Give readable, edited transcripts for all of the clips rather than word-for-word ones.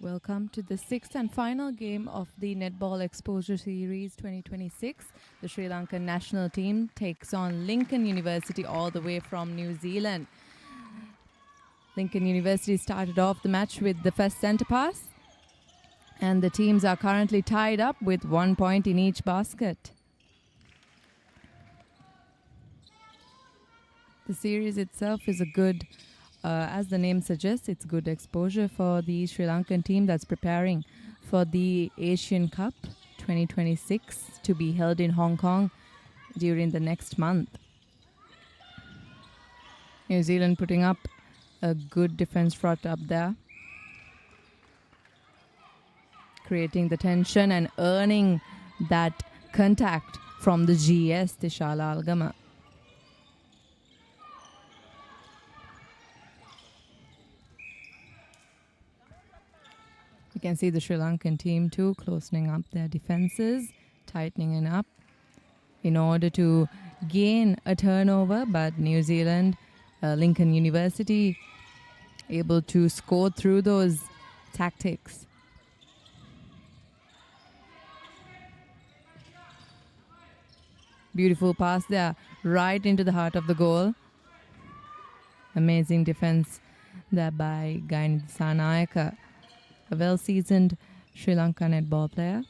Welcome to the sixth and final game of the Netball Exposure Series 2026. The Sri Lankan national team takes on Lincoln University all the way from New Zealand. Lincoln University started off the match with the first centre pass, and the teams are currently tied up with 1 point in each basket. The series itself is a good, as the name suggests, it's good exposure for the Sri Lankan team that's preparing for the Asian Cup 2026 to be held in Hong Kong during the next month. New Zealand putting up a good defense front up there, creating the tension and earning that contact from the GS, the Shala Algama. You can see the Sri Lankan team too closing up their defenses, tightening it up in order to gain a turnover, but New Zealand, Lincoln University, able to score through those tactics. Beautiful pass there, right into the heart of the goal. Amazing defense there by Gaini Sanayaka, a well-seasoned Sri Lanka netball player.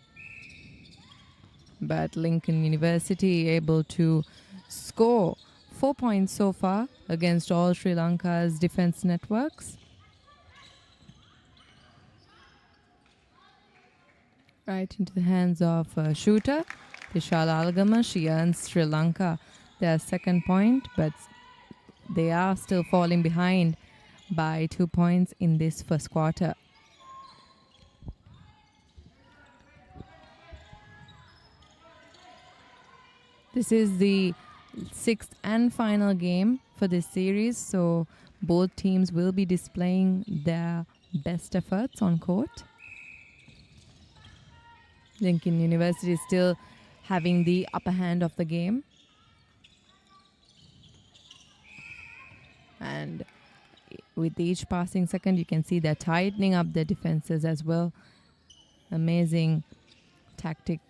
But Lincoln University able to score 4 points so far against all Sri Lanka's defense networks. Right into the hands of a shooter, Tishala Algama. She earns Sri Lanka their second point, but they are still falling behind by 2 points in this first quarter. This is the sixth and final game for this series, so both teams will be displaying their best efforts on court. Lincoln University is still having the upper hand of the game. And with each passing second, you can see they're tightening up their defenses as well. Amazing tactic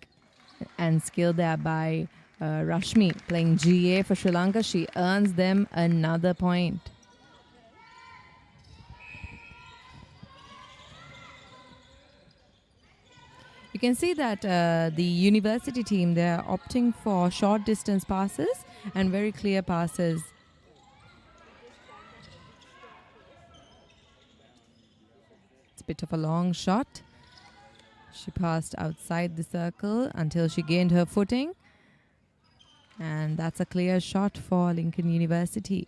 and skill there by Rashmi, playing GA for Sri Lanka. She earns them another point. You can see that the university team, they're opting for short distance passes and very clear passes. It's a bit of a long shot. She passed outside the circle until she gained her footing. And that's a clear shot for Lincoln University.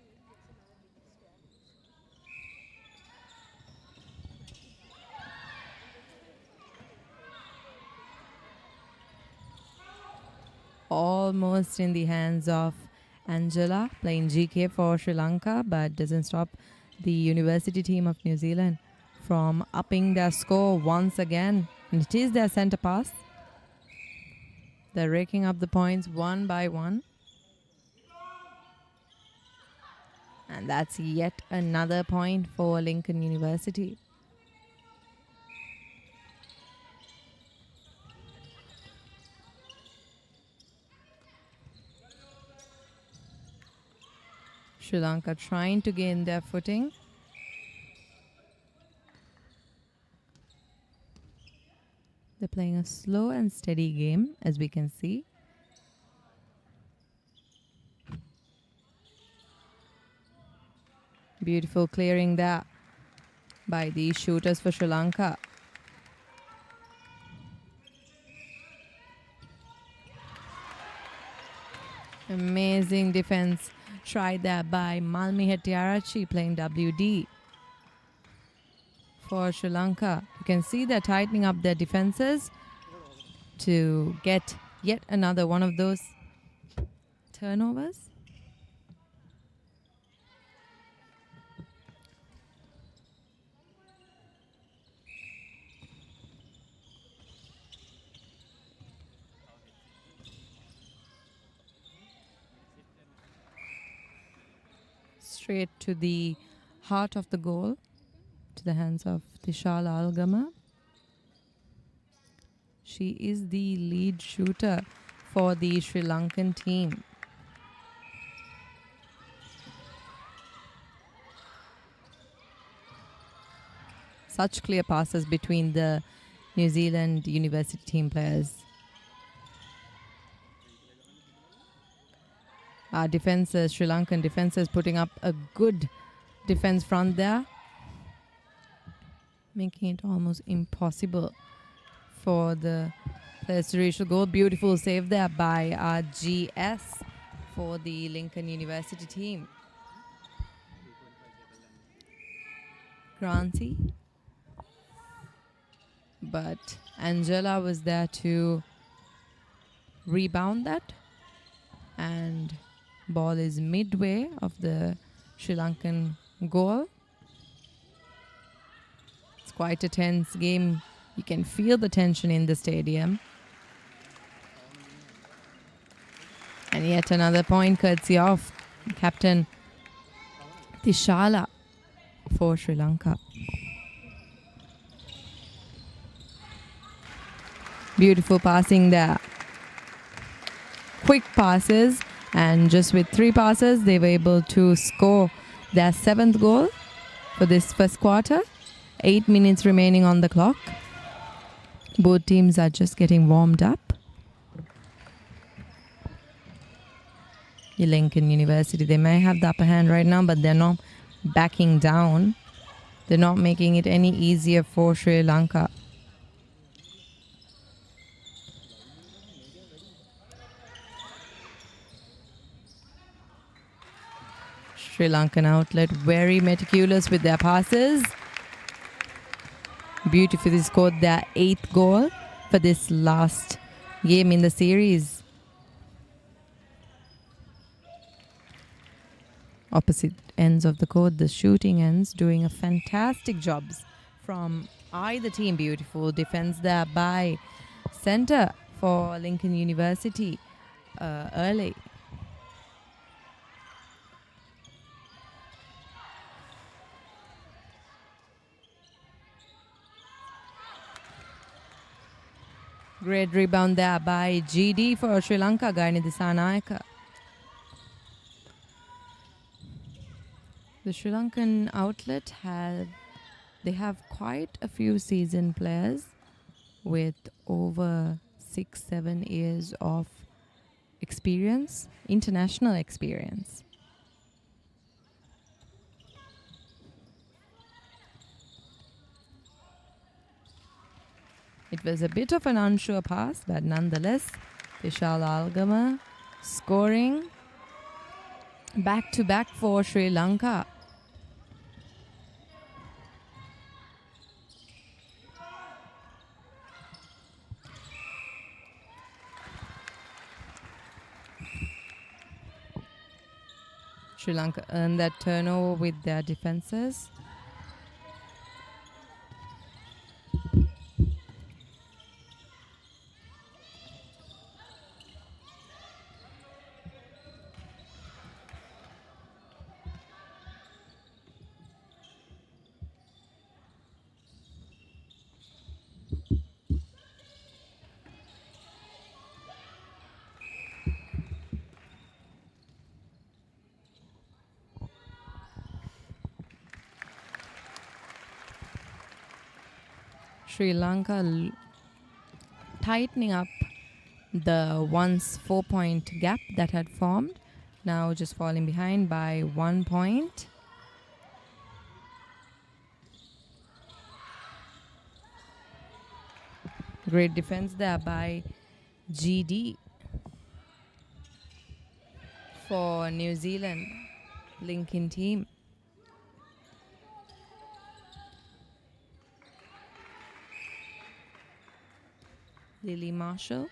Almost in the hands of Angela, playing GK for Sri Lanka, but doesn't stop the university team of New Zealand from upping their score once again. And it is their center pass. They're raking up the points one by one. And that's yet another point for Lincoln University. Sri Lanka trying to gain their footing. They're playing a slow and steady game, as we can see. Beautiful clearing there by the shooters for Sri Lanka. Amazing defense tried there by Malmi Hettiarachchi, playing WD for Sri Lanka. You can see they're tightening up their defenses to get yet another one of those turnovers. Straight to the heart of the goal, to the hands of Tishala Algama. She is the lead shooter for the Sri Lankan team. Such clear passes between the New Zealand university team players. Our defenses, Sri Lankan defenses, putting up a good defense front there, making it almost impossible for the players to reach the goal. Beautiful save there by our GS for the Lincoln University team. Granty. But Angela was there to rebound that. And ball is midway of the Sri Lankan goal. It's quite a tense game. You can feel the tension in the stadium. And yet another point courtesy of Captain Tishala for Sri Lanka. Beautiful passing there. Quick passes, and just with 3 passes they were able to score their 7th goal for this first quarter. 8 minutes remaining on the clock. Both teams are just getting warmed up. Lincoln University, they may have the upper hand right now, but they're not backing down. They're not making it any easier for Sri Lanka. Sri Lankan outlet very meticulous with their passes. Beautifully scored their 8th goal for this last game in the series. Opposite ends of the court, the shooting ends, doing a fantastic jobs from either team. Beautiful defense there by center for Lincoln University early. Great rebound there by GD for Sri Lanka, Gainidisa Nayaka. The Sri Lankan outlet have quite a few seasoned players with over 6-7 years of experience, international experience. It was a bit of an unsure pass, but nonetheless, Vishal Algama scoring back-to-back for Sri Lanka. Sri Lanka earned that turnover with their defenses. Sri Lanka tightening up the once 4-point gap that had formed. Now just falling behind by 1 point. Great defense there by GD for New Zealand Lincoln team. Lily Marshall.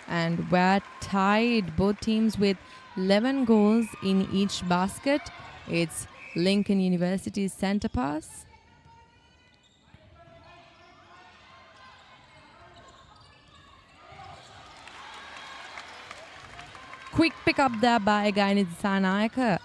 And we're tied, both teams with 11 goals in each basket. It's Lincoln University's center pass. Quick pick up there by Gainidisa Nayaka.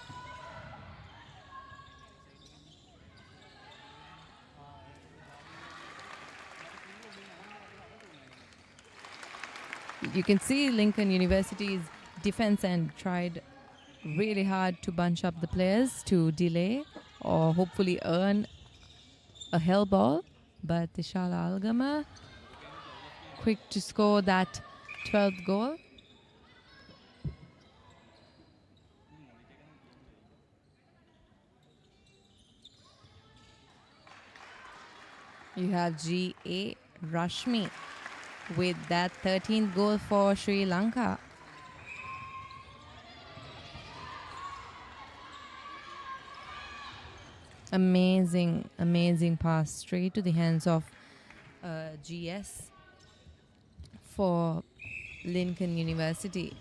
You can see Lincoln University's defense end tried really hard to bunch up the players to delay or hopefully earn a hell ball. But Tishala Algama quick to score that 12th goal. You have G.A. Rashmi with that 13th goal for Sri Lanka. Amazing, amazing pass straight to the hands of GS for Lincoln University.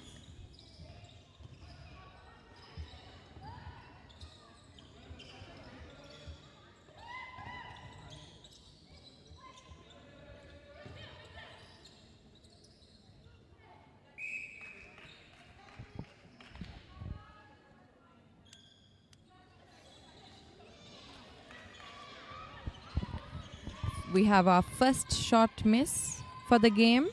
We have our first shot miss for the game.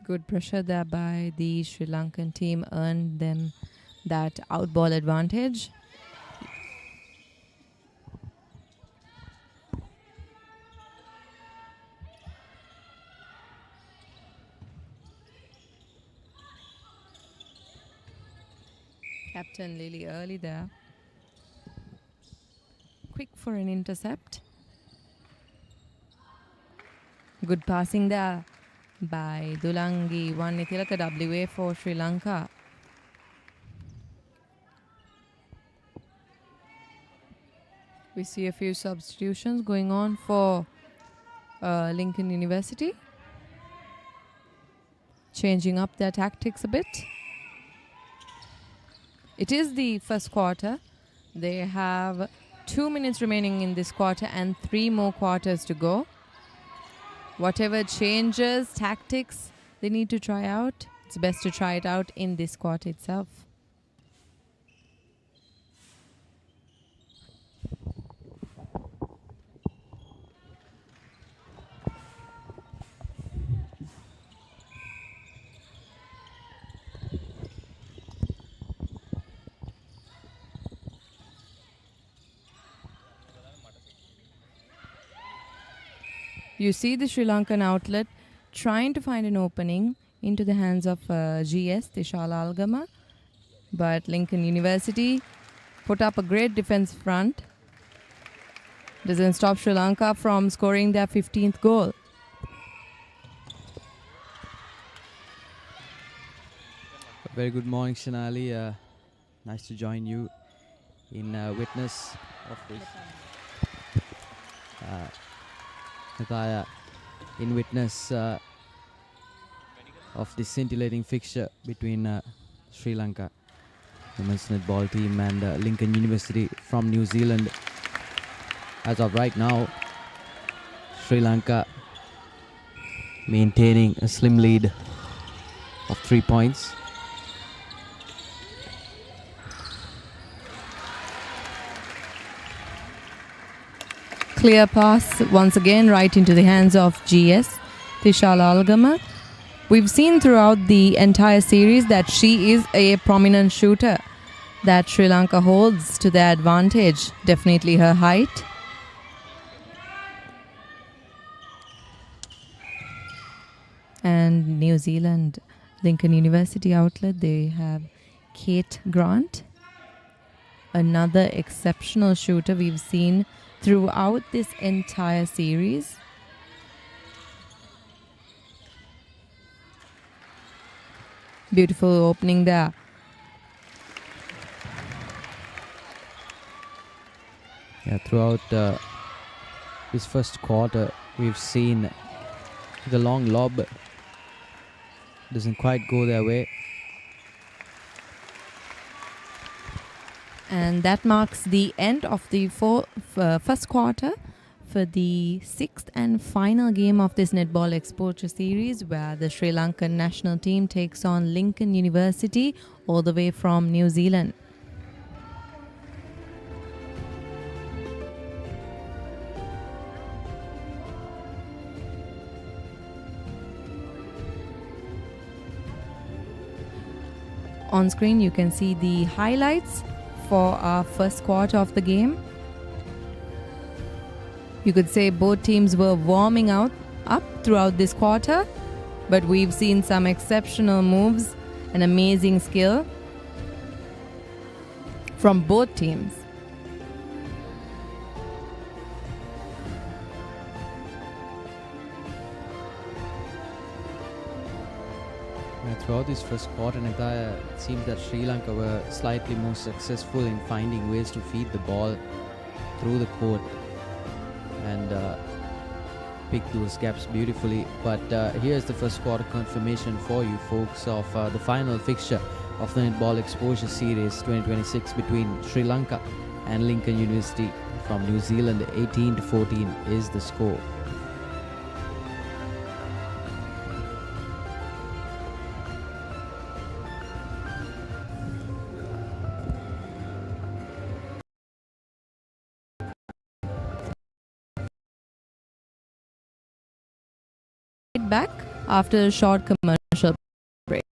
Good pressure there by the Sri Lankan team earned them that outball advantage. Captain Lily early there. Quick for an intercept. Good passing there by Dulangi. One Nithilaka WA for Sri Lanka. We see a few substitutions going on for Lincoln University. Changing up their tactics a bit. It is the first quarter. They have 2 minutes remaining in this quarter and 3 more quarters to go. Whatever changes, tactics they need to try out, it's best to try it out in this quarter itself. You see the Sri Lankan outlet trying to find an opening into the hands of GS, Tishala Algama. But Lincoln University put up a great defense front. Doesn't stop Sri Lanka from scoring their 15th goal. Very good morning, Shanali. Nice to join you in witness of this. Nathaya, in witness of this scintillating fixture between Sri Lanka women's netball team and Lincoln University from New Zealand. As of right now, Sri Lanka maintaining a slim lead of 3 points. Clear pass once again right into the hands of GS, Tishala Algama. We've seen throughout the entire series that she is a prominent shooter that Sri Lanka holds to their advantage. Definitely her height. And New Zealand, Lincoln University outlet, they have Kate Grant. Another exceptional shooter we've seen throughout this entire series. Beautiful opening there. Yeah, throughout this first quarter, we've seen the long lob doesn't quite go their way. And that marks the end of the first quarter for the 6th and final game of this netball exposure series, where the Sri Lankan national team takes on Lincoln University all the way from New Zealand. On screen, you can see the highlights for our first quarter of the game. You could say both teams were warming up throughout this quarter, but we've seen some exceptional moves and amazing skill from both teams. Throughout this first quarter, it seems that Sri Lanka were slightly more successful in finding ways to feed the ball through the court and pick those gaps beautifully. But here's the first quarter confirmation for you folks of the final fixture of the Netball Exposure Series 2026 between Sri Lanka and Lincoln University from New Zealand. 18-14 is the score. Back after a short commercial break.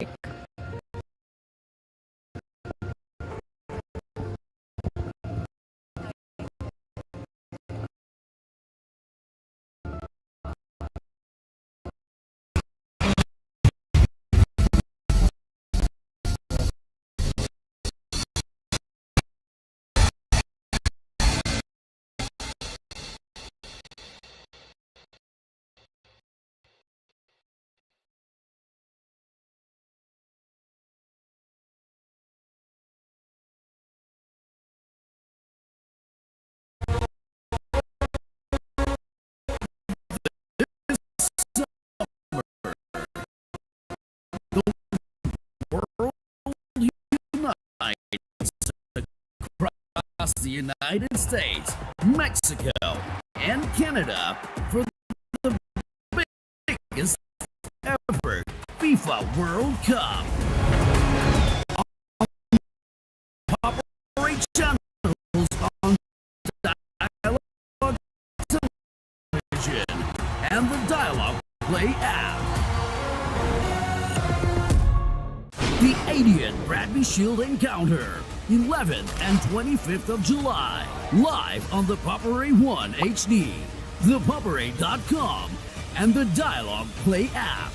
Across the United States, Mexico, and Canada for the biggest ever FIFA World Cup. Papare channels on Dialog television and the Dialog Play app. The 80th Bradley Shield Encounter, 11th and 25th of July, live on the Papare 1 HD, ThePapare.com, and the Dialog Play app.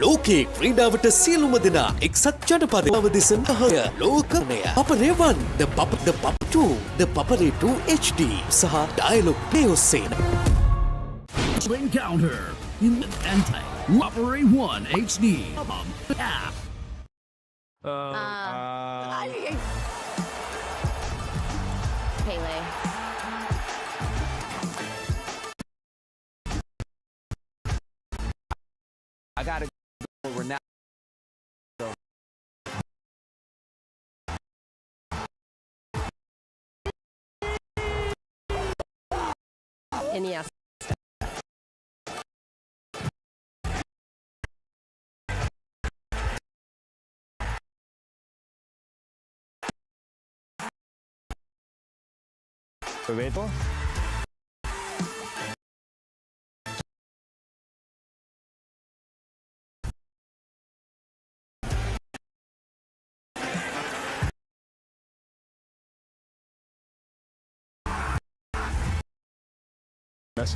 ලෝකේ ක්‍රීඩාවට සියලුම දෙනා එක්සත් ජනපදයේ අවදිසන හය ලෝකමය Papare 1 the Papare 2 the Papare 2 HD සහ Dialog Play ඔස්සේ Encounter in anti Papare 1 HD app. Pele. I gotta go Ronaldo. Iniesta. Bebeto. Yes.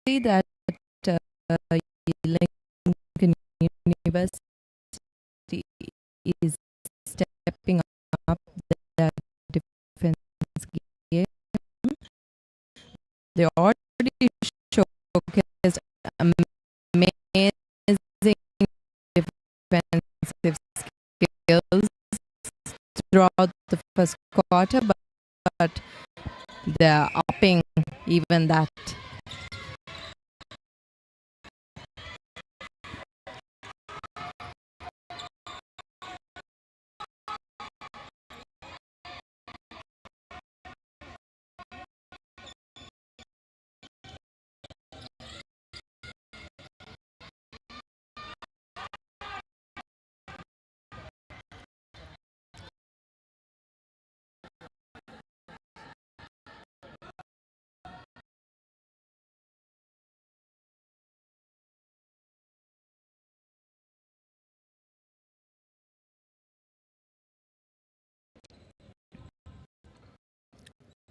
See that Lincoln University is stepping up their defense game. They already showcased amazing defensive skills throughout the first quarter, but they're upping even that.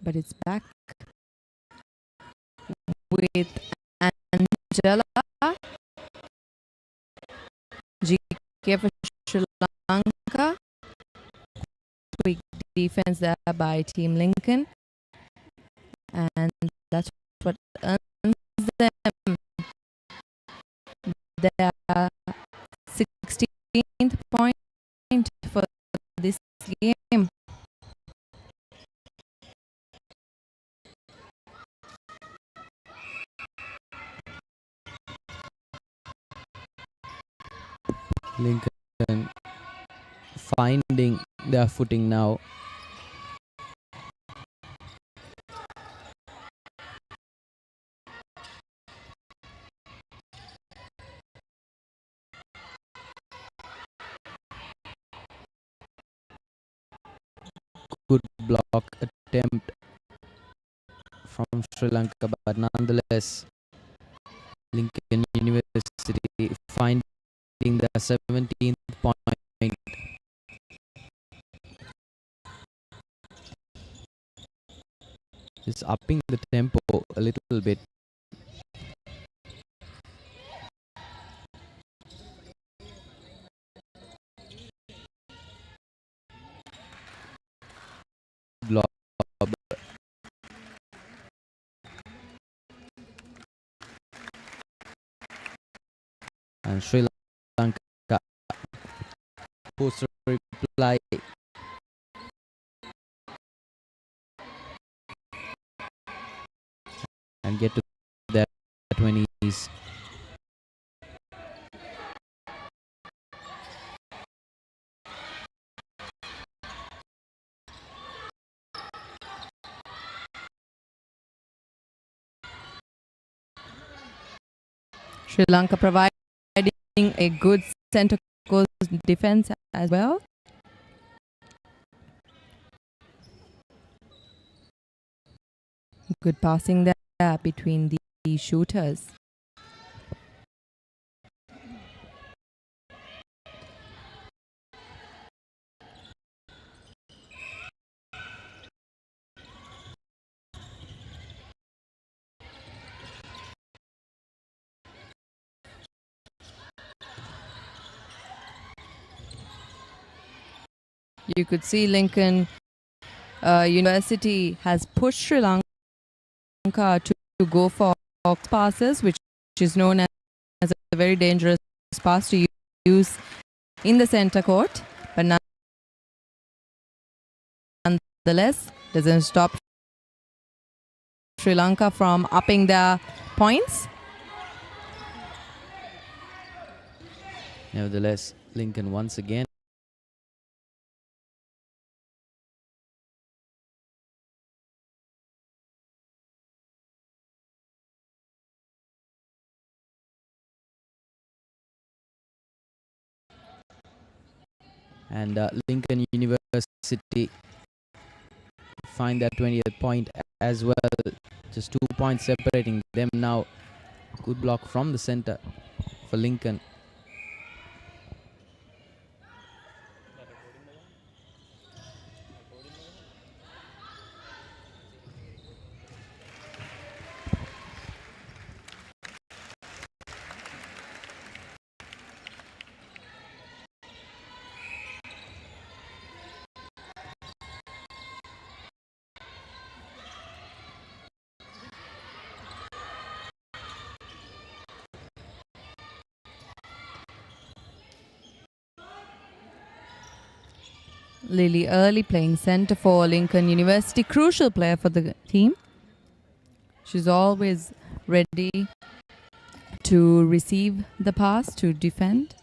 but it's back with Angela. GK for Sri Lanka. Quick defense there by Team Lincoln. And that's what earns them their 16th point for this game. Lincoln finding their footing now. Good block attempt from Sri Lanka, but nonetheless, Lincoln University finding their 17th point. Just upping the tempo a little bit. Block. And Sri Lanka post reply. And get to their 20s. Sri Lanka providing a good centre coast defense as well. Good passing there between the shooters. You could see Lincoln University has pushed Sri Lanka to go for passes, which is known as a very dangerous pass to use in the center court, but nonetheless doesn't stop Sri Lanka from upping their points. Nevertheless, Lincoln once again and Lincoln University find that 20th point as well. Just 2 points separating them now. Good block from the center for Lincoln. Lily Early playing centre for Lincoln University, crucial player for the team. She's always ready to receive the pass, to defend.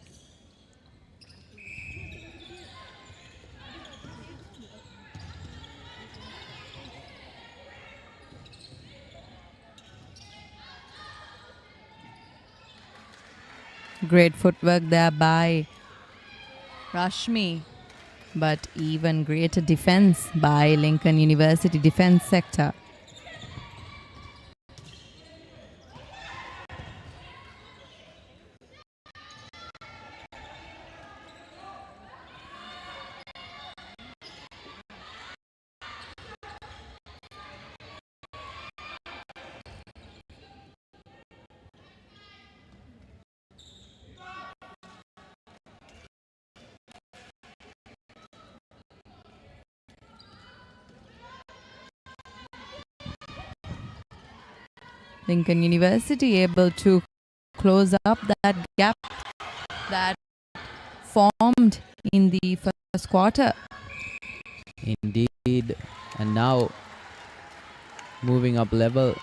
Great footwork there by Rashmi, but even greater defense by Lincoln University defense sector. Lincoln University able to close up that gap that formed in the first quarter. Indeed. And now moving up level,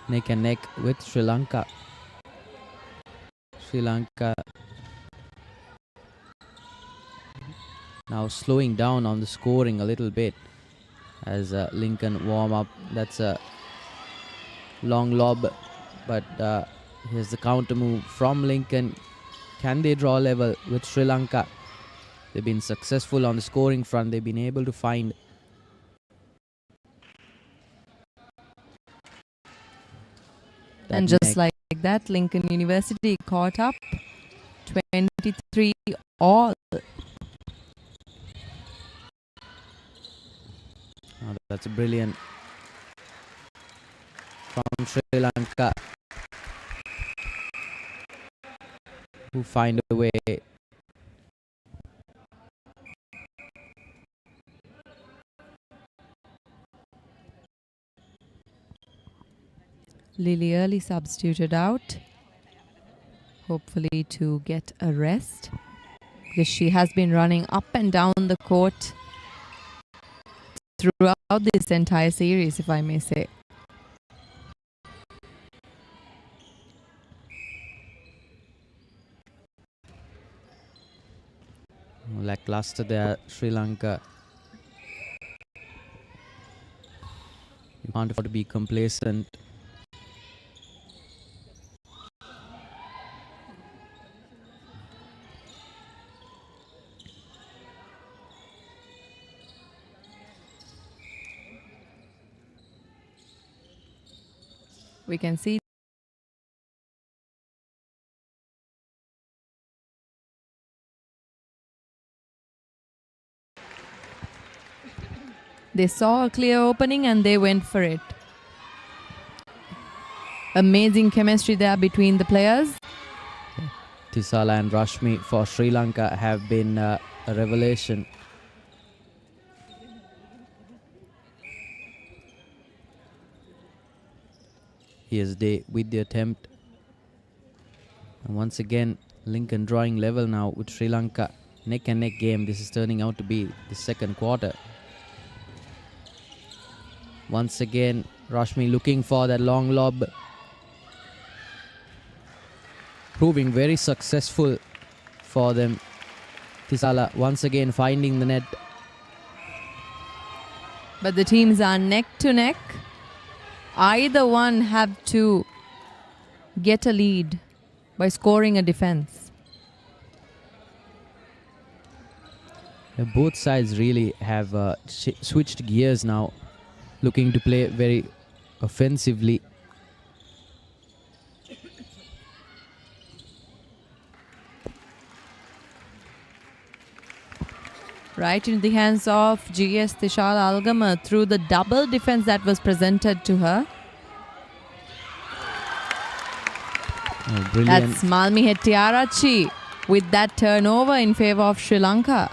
neck and neck with Sri Lanka. Sri Lanka now slowing down on the scoring a little bit as Lincoln warm up. That's a long lob, but here's the counter move from Lincoln. Can they draw level with Sri Lanka? They've been successful on the scoring front. They've been able to find and just like that, Lincoln University caught up 23 all. Oh, that's brilliant from Sri Lanka, who find a way. Lily early substituted out, hopefully to get a rest, because she has been running up and down the court throughout this entire series, if I may say. Lackluster there, Sri Lanka. You can't afford to be complacent. We can see they saw a clear opening and they went for it. Amazing chemistry there between the players. Tisala and Rashmi for Sri Lanka have been a revelation. Here's Day with the attempt. And once again, Lincoln drawing level now with Sri Lanka. Neck and neck game. This is turning out to be the second quarter. Once again, Rashmi looking for that long lob. Proving very successful for them. Tisala once again finding the net. But the teams are neck to neck. Either one have to get a lead by scoring a defense. Both sides really have switched gears now, looking to play very offensively. Right into the hands of GS Tishal Algama through the double defense that was presented to her. Oh, brilliant. That's Malmi Hettiarachchi with that turnover in favor of Sri Lanka.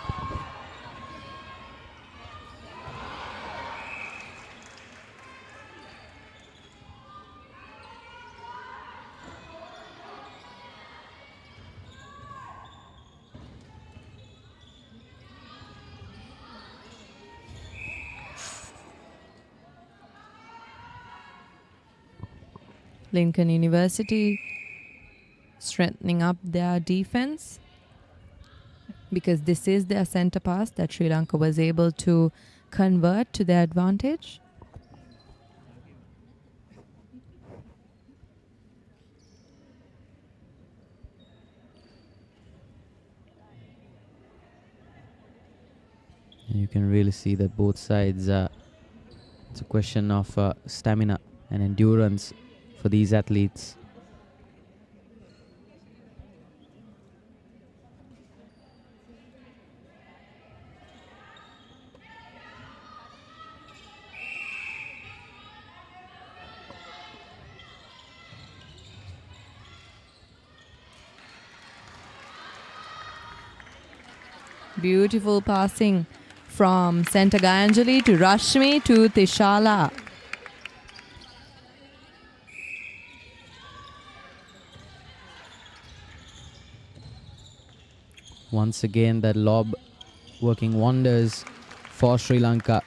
Lincoln University strengthening up their defense, because this is their center pass that Sri Lanka was able to convert to their advantage. You can really see that both sides, it's a question of stamina and endurance for these athletes. Beautiful passing from Center Gayanjali to Rashmi to Tishala. Once again, that lob working wonders for Sri Lanka.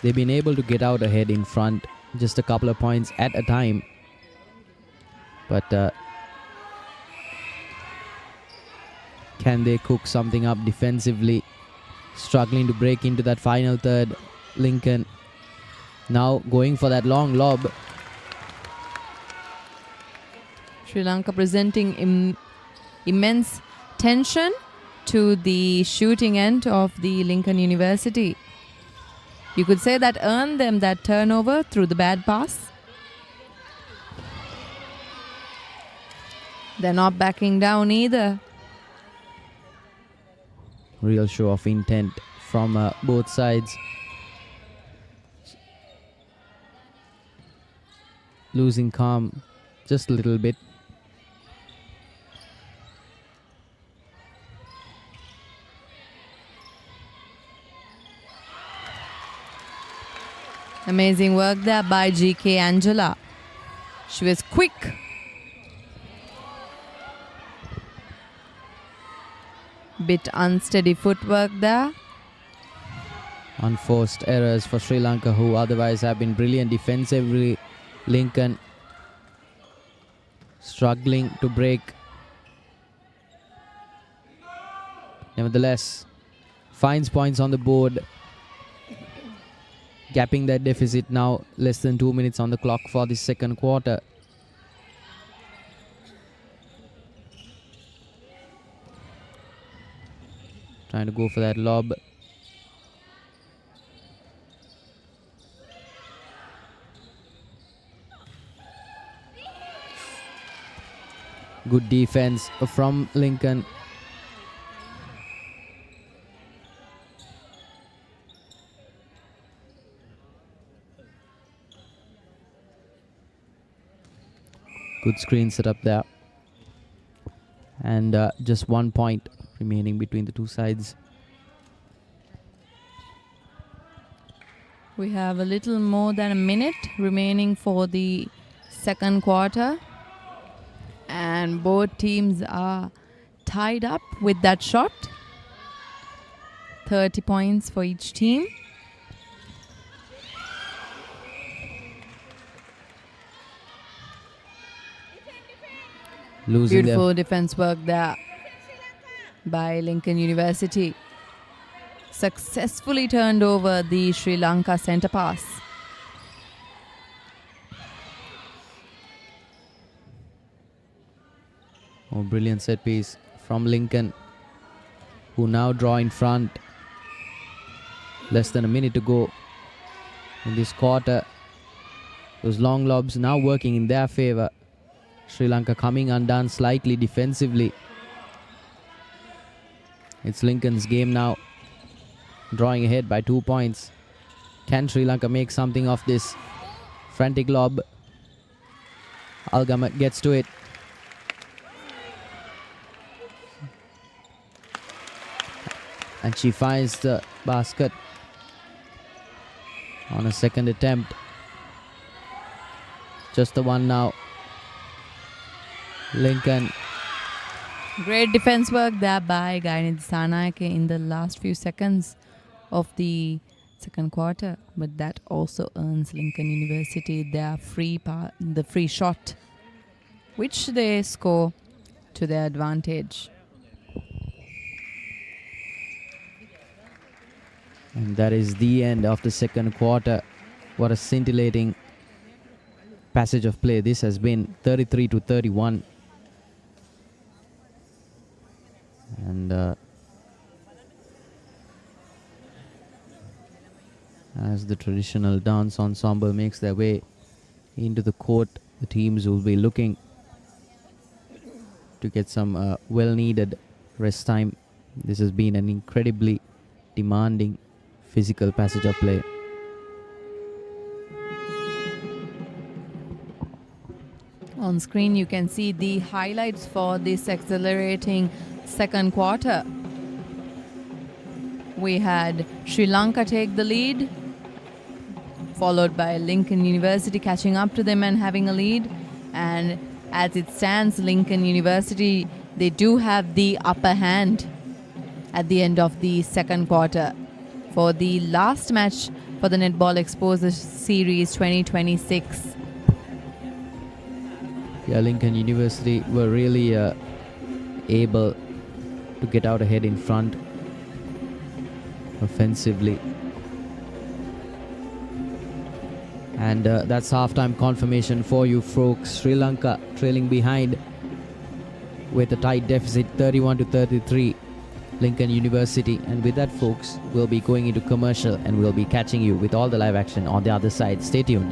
They've been able to get out ahead in front, just a couple of points at a time. But can they cook something up defensively? Struggling to break into that final third. Lincoln now going for that long lob. Sri Lanka presenting immense tension to the shooting end of the Lincoln University. You could say that earned them that turnover through the bad pass. They're not backing down either. Real show of intent from both sides. Losing calm just a little bit. Amazing work there by GK Angela. She was quick. Bit unsteady footwork there. Unforced errors for Sri Lanka, who otherwise have been brilliant defensively. Lincoln struggling to break. Nevertheless, finds points on the board. Gapping that deficit now, less than 2 minutes on the clock for the second quarter. Trying to go for that lob. Good defense from Lincoln. Good screen set up there. And just 1 point remaining between the two sides. We have a little more than a minute remaining for the second quarter. And both teams are tied up with that shot. 30 points for each team. Losing Beautiful defense work there by Lincoln University. Successfully turned over the Sri Lanka centre pass. Oh, brilliant set piece from Lincoln, who now draw in front. Less than a minute to go in this quarter. Those long lobs now working in their favour. Sri Lanka coming undone slightly defensively. It's Lincoln's game now, drawing ahead by 2 points. Can Sri Lanka make something of this? Frantic lob. Algama gets to it. And she finds the basket on a second attempt. Just the one now. Lincoln. Great defense work there by Gainid Sanayake in the last few seconds of the second quarter. But that also earns Lincoln University their the free shot, which they score to their advantage. And that is the end of the second quarter. What a scintillating passage of play this has been. 33-31. And as the traditional dance ensemble makes their way into the court, the teams will be looking to get some well-needed rest time. This has been an incredibly demanding physical passage of play. On screen you can see the highlights for this accelerating second quarter. We had Sri Lanka take the lead, followed by Lincoln University catching up to them and having a lead. And as it stands, Lincoln University they do have the upper hand at the end of the second quarter for the last match for the Netball Exposure Series 2026. Yeah, Lincoln University were really able to get out ahead in front offensively. And that's halftime confirmation for you folks. Sri Lanka trailing behind with a tight deficit 31-33. Lincoln University. And with that, folks, we'll be going into commercial and we'll be catching you with all the live action on the other side. Stay tuned.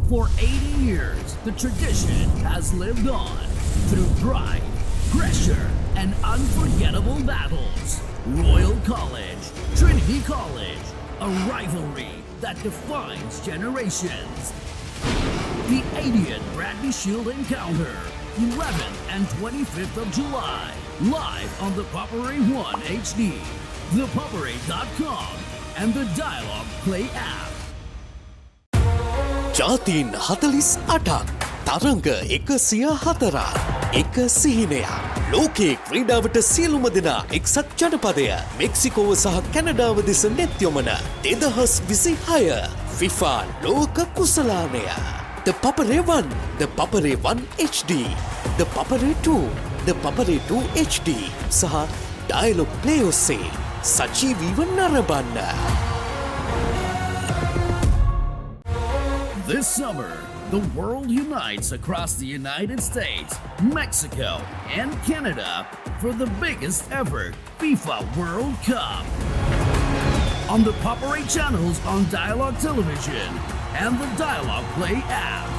For 80 years, the tradition has lived on through pride, pressure, and unforgettable battles. Royal College, Trinity College, a rivalry that defines generations. The 80th Bradley Shield Encounter, 11th and 25th of July, live on the Papare 1 HD, ThePapare.com, and the Dialog Play app. ජාතීන් 48ක් තරංග 104ක් එක සිහිනයක් ලෝකයේ ක්‍රීඩාවට සියලුම දෙනා එක්සත් ජනපදය මෙක්සිකෝව සහ කැනඩාව දෙස නෙත් යොමන 2026 FIFA ලෝක කුසලානය The Papare 1, The Papare 1 HD, The Papare 2, The Papare 2 HD සහ Dialog Play ඔස්සේ සජීවීව නරඹන්න. This summer, the world unites across the United States, Mexico, and Canada for the biggest ever FIFA World Cup. On the Papare channels on Dialog Television and the Dialog Play app.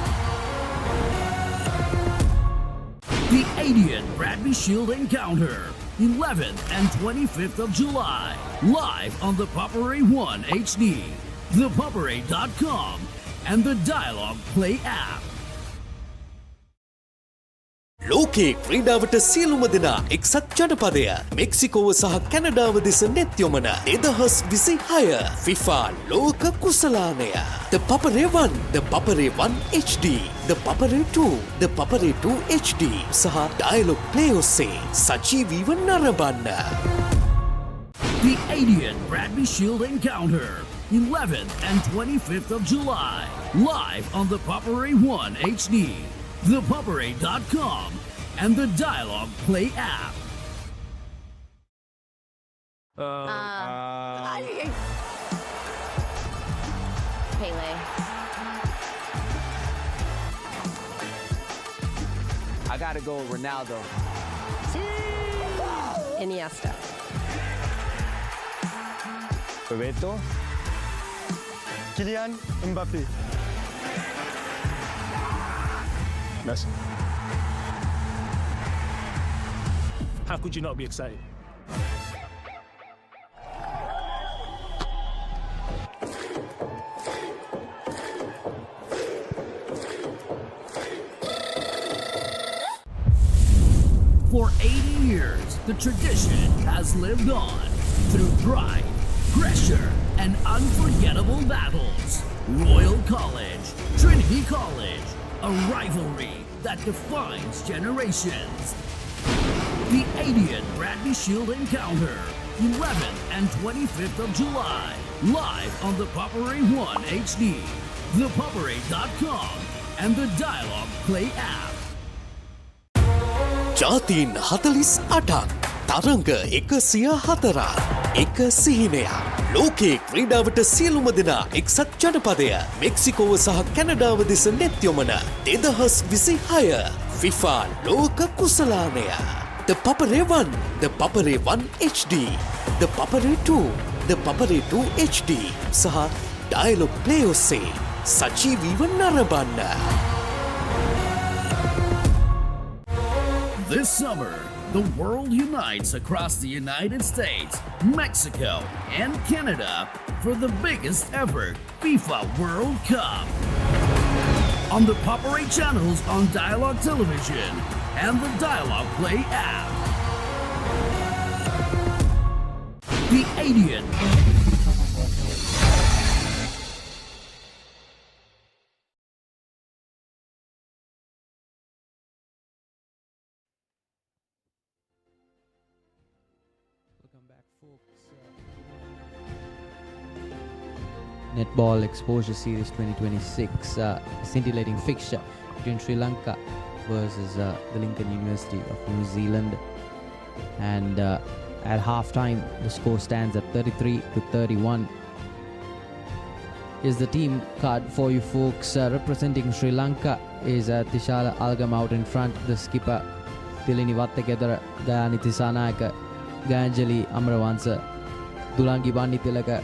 The 80th Bradley Shield Encounter, 11th and 25th of July, live on the Papare 1 HD, ThePapare.com, and the Dialog Play app. ලෝකයේ ක්‍රීඩාවට සියලුම දෙනා එක්සත් ජනපදය මෙක්සිකෝව සහ කැනඩාව දෙස නෙත් යොමන 2026 FIFA ලෝක කුසලානය The Papare 1, The Papare 1 HD, The Papare 2, The Papare 2 HD සහ Dialog Play ඔස්සේ සජීවීව නරඹන්න. The 80th Bradley Shield Encounter, 11th and 25th of July, live on the Papare 1 HD, ThePapare.com, and the Dialog Play app. Pele. I gotta go with Ronaldo. Iniesta. Bebeto. Kylian Mbappe. Messi. How could you not be excited? For 80 years, the tradition has lived on through pride, pressure, and unforgettable battles. Royal College, Trinity College, a rivalry that defines generations. The 80th Bradley Shield Encounter, 11th and 25th of July, live on the Papare 1 HD, ThePapare.com, and the Dialog Play app. ජාතීන් 48ක් තරංග 104ක් එක සිහිනයක් ලෝකයේ ක්‍රීඩාවට සියලුම දෙනා එක්සත් ජනපදය මෙක්සිකෝව සහ කැනඩාව දෙස නෙත් යොමන 2026 FIFA ලෝක කුසලානය The Papare 1, The Papare 1 HD, The Papare 2, The Papare 2 HD සහ Dialog Play ඔස්සේ සජීවීව නරඹන්න. This summer, the world unites across the United States, Mexico, and Canada for the biggest ever FIFA World Cup. On the Papare channels on Dialog Television and the Dialog Play app. The Adrian. Welcome back, folks. Netball Exposure Series 2026, scintillating fixture between Sri Lanka versus the Lincoln University of New Zealand. And at halftime, the score stands at 33-31. Here's the team card for you folks. Representing Sri Lanka is Tishala Algam out in front. The skipper Tilini Vattakethara, Gayani Tisanayaka, Gayanjali Amravansa, Dulangi Vannitilaka,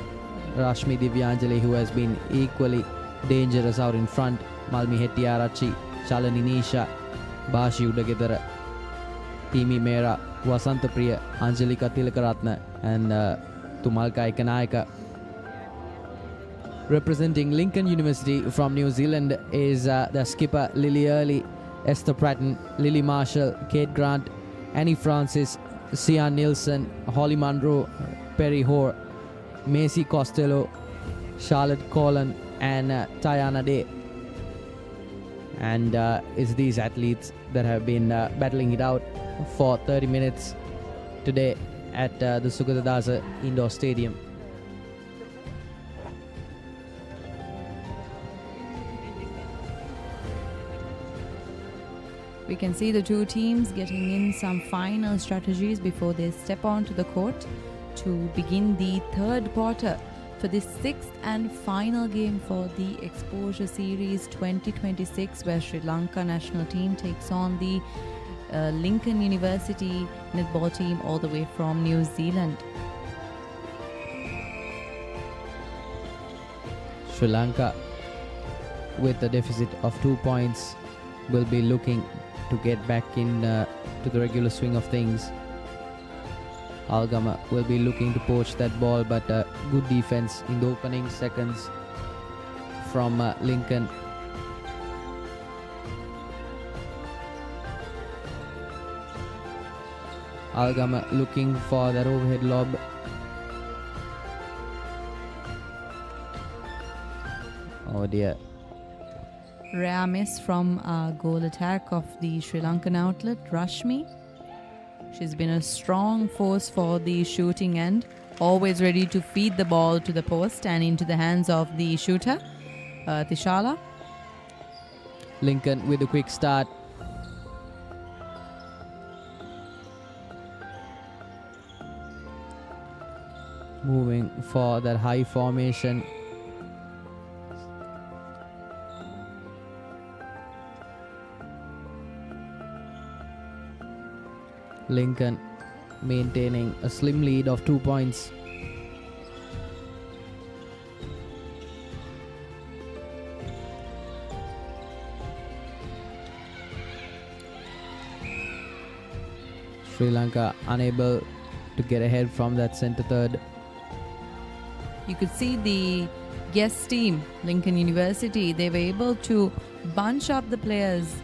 Rashmi Divyanjali, who has been equally dangerous out in front. Malmi Hettiarachi, Chalani Nisha, Bashi Udagethara, Timi Mera, Vasantapriya, Anjalika Tilakaratna, and Tumalka Ikanayaka. Representing Lincoln University from New Zealand is the skipper Lily Early, Esther Pratton, Lily Marshall, Kate Grant, Annie Francis, Sian Nielsen, Holly Munro, Perry Hoare, Macy Costello, Charlotte Colon, and Tayana Day. And it's these athletes that have been battling it out for 30 minutes today at the Sugathadasa Indoor Stadium. We can see the two teams getting in some final strategies before they step onto the court to begin the third quarter for the sixth and final game for the Exposure Series 2026, where Sri Lanka national team takes on the Lincoln University netball team all the way from New Zealand. Sri Lanka, with a deficit of 2 points, will be looking to get back in to the regular swing of things. Algama will be looking to poach that ball, but good defense in the opening seconds from Lincoln. Algama looking for that overhead lob. Oh dear. Rare miss from a goal attack of the Sri Lankan outlet, Rashmi. She's been a strong force for the shooting end, always ready to feed the ball to the post and into the hands of the shooter, Tishala. Lincoln with a quick start. Moving for that high formation. Lincoln maintaining a slim lead of 2 points. Sri Lanka unable to get ahead from that center third. You could see the guest team, Lincoln University, they were able to bunch up the players.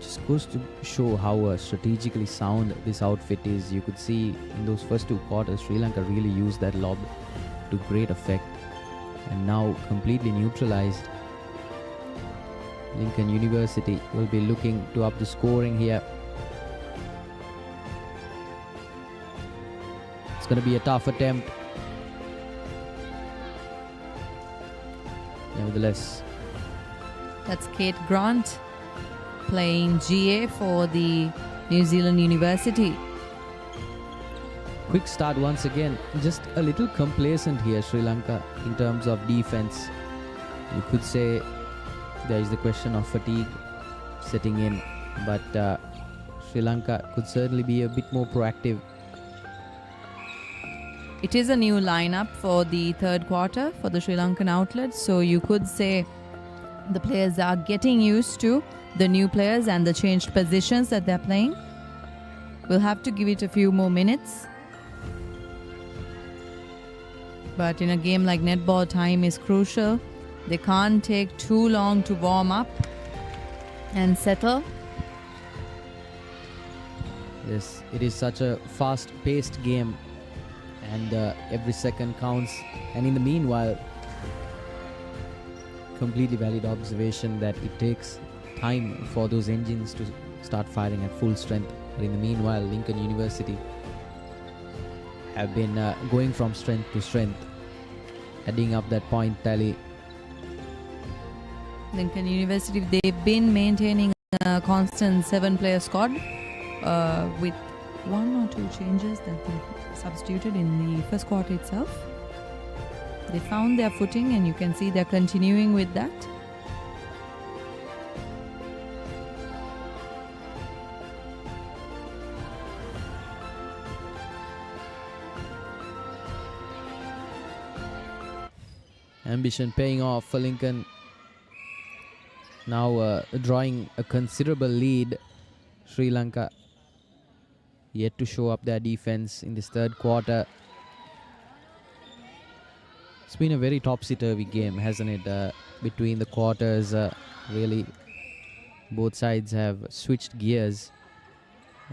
Just goes to show how strategically sound this outfit is. You could see in those first 2 quarters, Sri Lanka really used that lob to great effect, and now completely neutralized. Lincoln University will be looking to up the scoring here. It's going to be a tough attempt. Nevertheless, That's Kate Grant playing GA for the New Zealand University. quick start once again. Just a little complacent here, Sri Lanka, in terms of defense. You could say there is the question of fatigue setting in, but Sri Lanka could certainly be a bit more proactive. It is a new lineup for the third quarter for the Sri Lankan outlet, so you could say the players are getting used to the new players and the changed positions that they're playing. We'll have to give it a few more minutes. But in a game like netball, time is crucial. They can't take too long to warm up and settle. Yes, it is such a fast-paced game, and every second counts. And in the meanwhile, completely valid observation that it takes time for those engines to start firing at full strength. But in the meanwhile, Lincoln University have been going from strength to strength, adding up that point tally. Lincoln University, they've been maintaining a constant 7-player squad with 1 or 2 changes that they substituted in the first quarter itself. They found their footing, and you can see they're continuing with that. Ambition paying off for Lincoln. Now drawing a considerable lead. Sri Lanka yet to show up their defense in this third quarter. It's been a very topsy-turvy game, hasn't it? Between the quarters, really both sides have switched gears.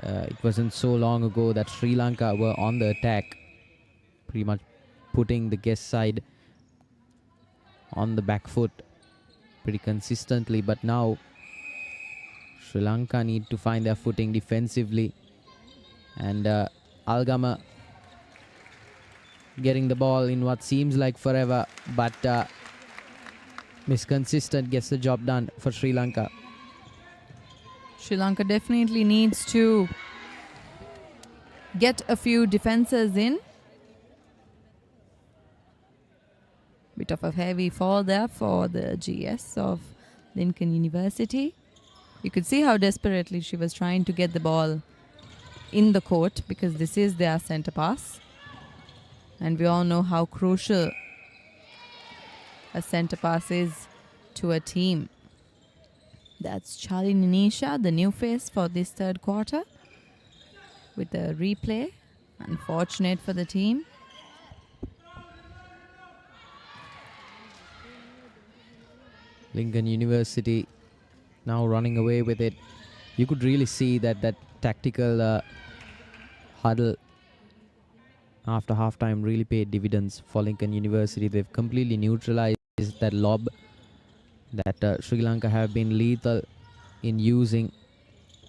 It wasn't so long ago that Sri Lanka were on the attack, pretty much putting the guest side on the back foot pretty consistently, but now Sri Lanka need to find their footing defensively, and Algama getting the ball in what seems like forever, but Miss Consistent gets the job done for Sri Lanka. Sri Lanka definitely needs to get a few defenses in. Bit of a heavy fall there for the GS of Lincoln University. You could see how desperately she was trying to get the ball in the court, because this is their center pass. And we all know how crucial a center pass is to a team. That's Charlie Ninisha, the new face for this third quarter, with a replay. Unfortunate for the team. Lincoln University now running away with it. You could really see that tactical huddle after halftime really paid dividends for Lincoln University. They've completely neutralized that lob that Sri Lanka have been lethal in using.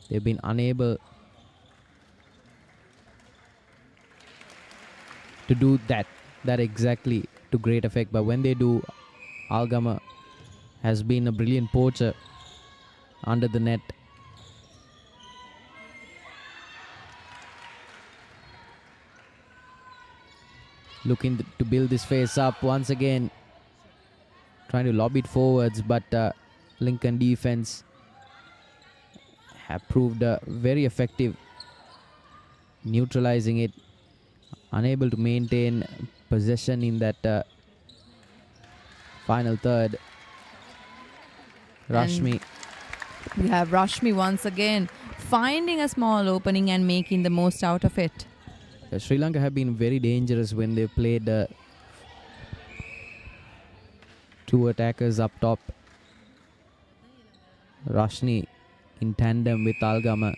They've been unable to do that exactly to great effect. But when they do, Algama has been a brilliant poacher under the net. Looking to build this face up once again, trying to lob it forwards, but Lincoln defense have proved very effective neutralizing it, unable to maintain possession in that final third. Rashmi. We have Rashmi once again finding a small opening and making the most out of it. Sri Lanka have been very dangerous when they played 2 attackers up top. Rashmi in tandem with Algama.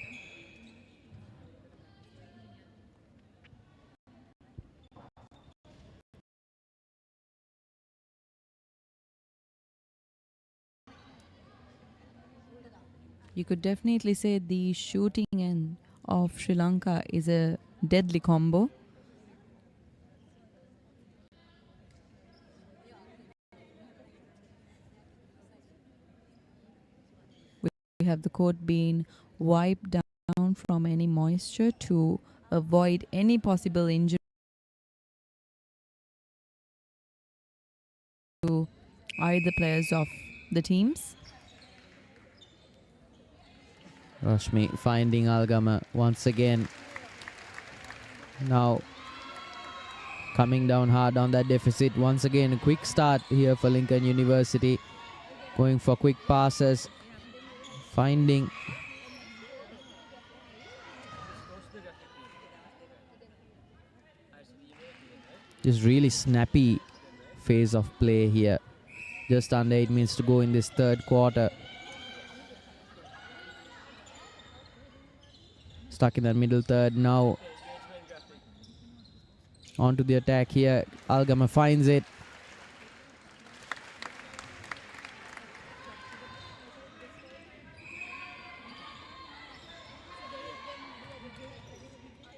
You could definitely say the shooting end of Sri Lanka is a deadly combo. We have the court being wiped down from any moisture to avoid any possible injury to either players of the teams. Rashmi finding Algama once again. Now coming down hard on that deficit. Once again, a quick start here for Lincoln University. Going for quick passes. Finding just really snappy phase of play here. Just under 8 minutes to go in this third quarter. stuck in that middle third. Now onto the attack here. Algama finds it.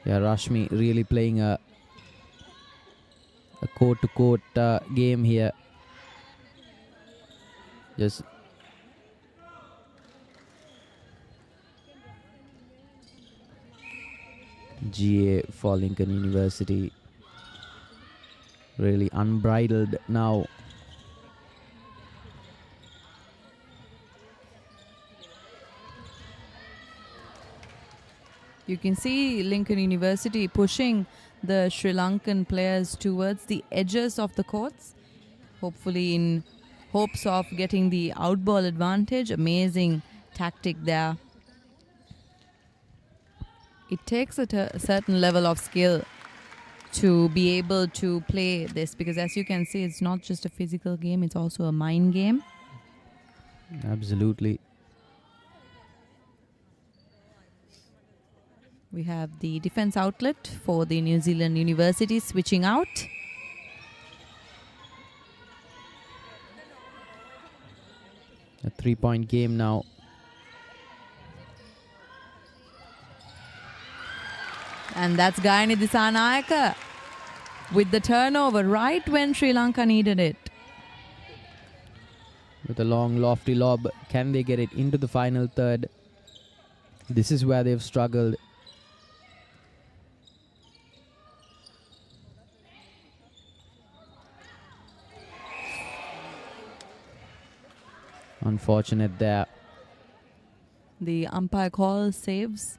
Yeah, Rashmi really playing a court-to-court game here. Just GA for Lincoln University. Really unbridled now. You can see Lincoln University pushing the Sri Lankan players towards the edges of the courts, hopefully in hopes of getting the outball advantage. Amazing tactic there. It takes a certain level of skill to be able to play this, because as you can see, it's not just a physical game, it's also a mind game. Absolutely. We have the defense outlet for the New Zealand University switching out. A 3-point game now. And that's Gayani Disanayaka with the turnover right when Sri Lanka needed it. With a long lofty lob, can they get it into the final third? This is where they've struggled. Unfortunate there. The umpire call saves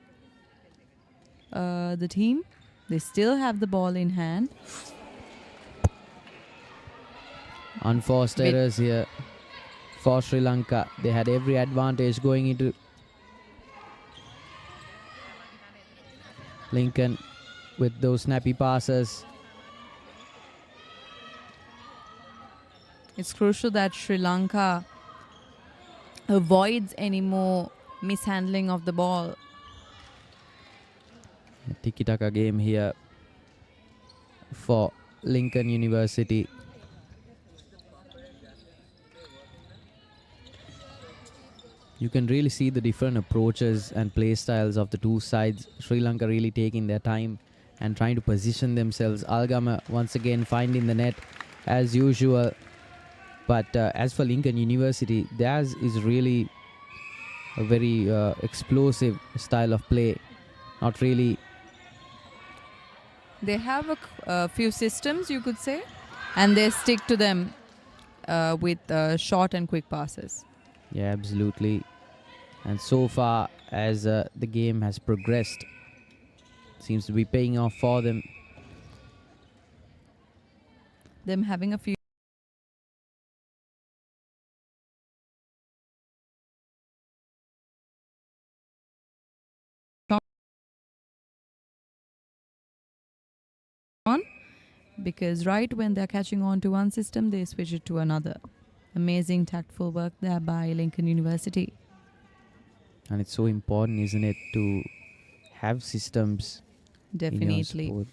the team. They still have the ball in hand. Unforced errors here for Sri Lanka. They had every advantage going into Lincoln with those snappy passes. It's crucial that Sri Lanka avoids any more mishandling of the ball. A tiki-taka game here for Lincoln University. You can really see the different approaches and play styles of the two sides. Sri Lanka really taking their time and trying to position themselves. Algama once again finding the net as usual. But as for Lincoln University, theirs is really a very explosive style of play. Not really. They have a few systems, you could say, and they stick to them with short and quick passes. Yeah, absolutely. And so far as the game has progressed, seems to be paying off for them. Them having a few on, because right when they're catching on to one system, they switch it to another. Amazing tactful work there by Lincoln University. And it's so important, isn't it, to have systems Definitely. in your sport.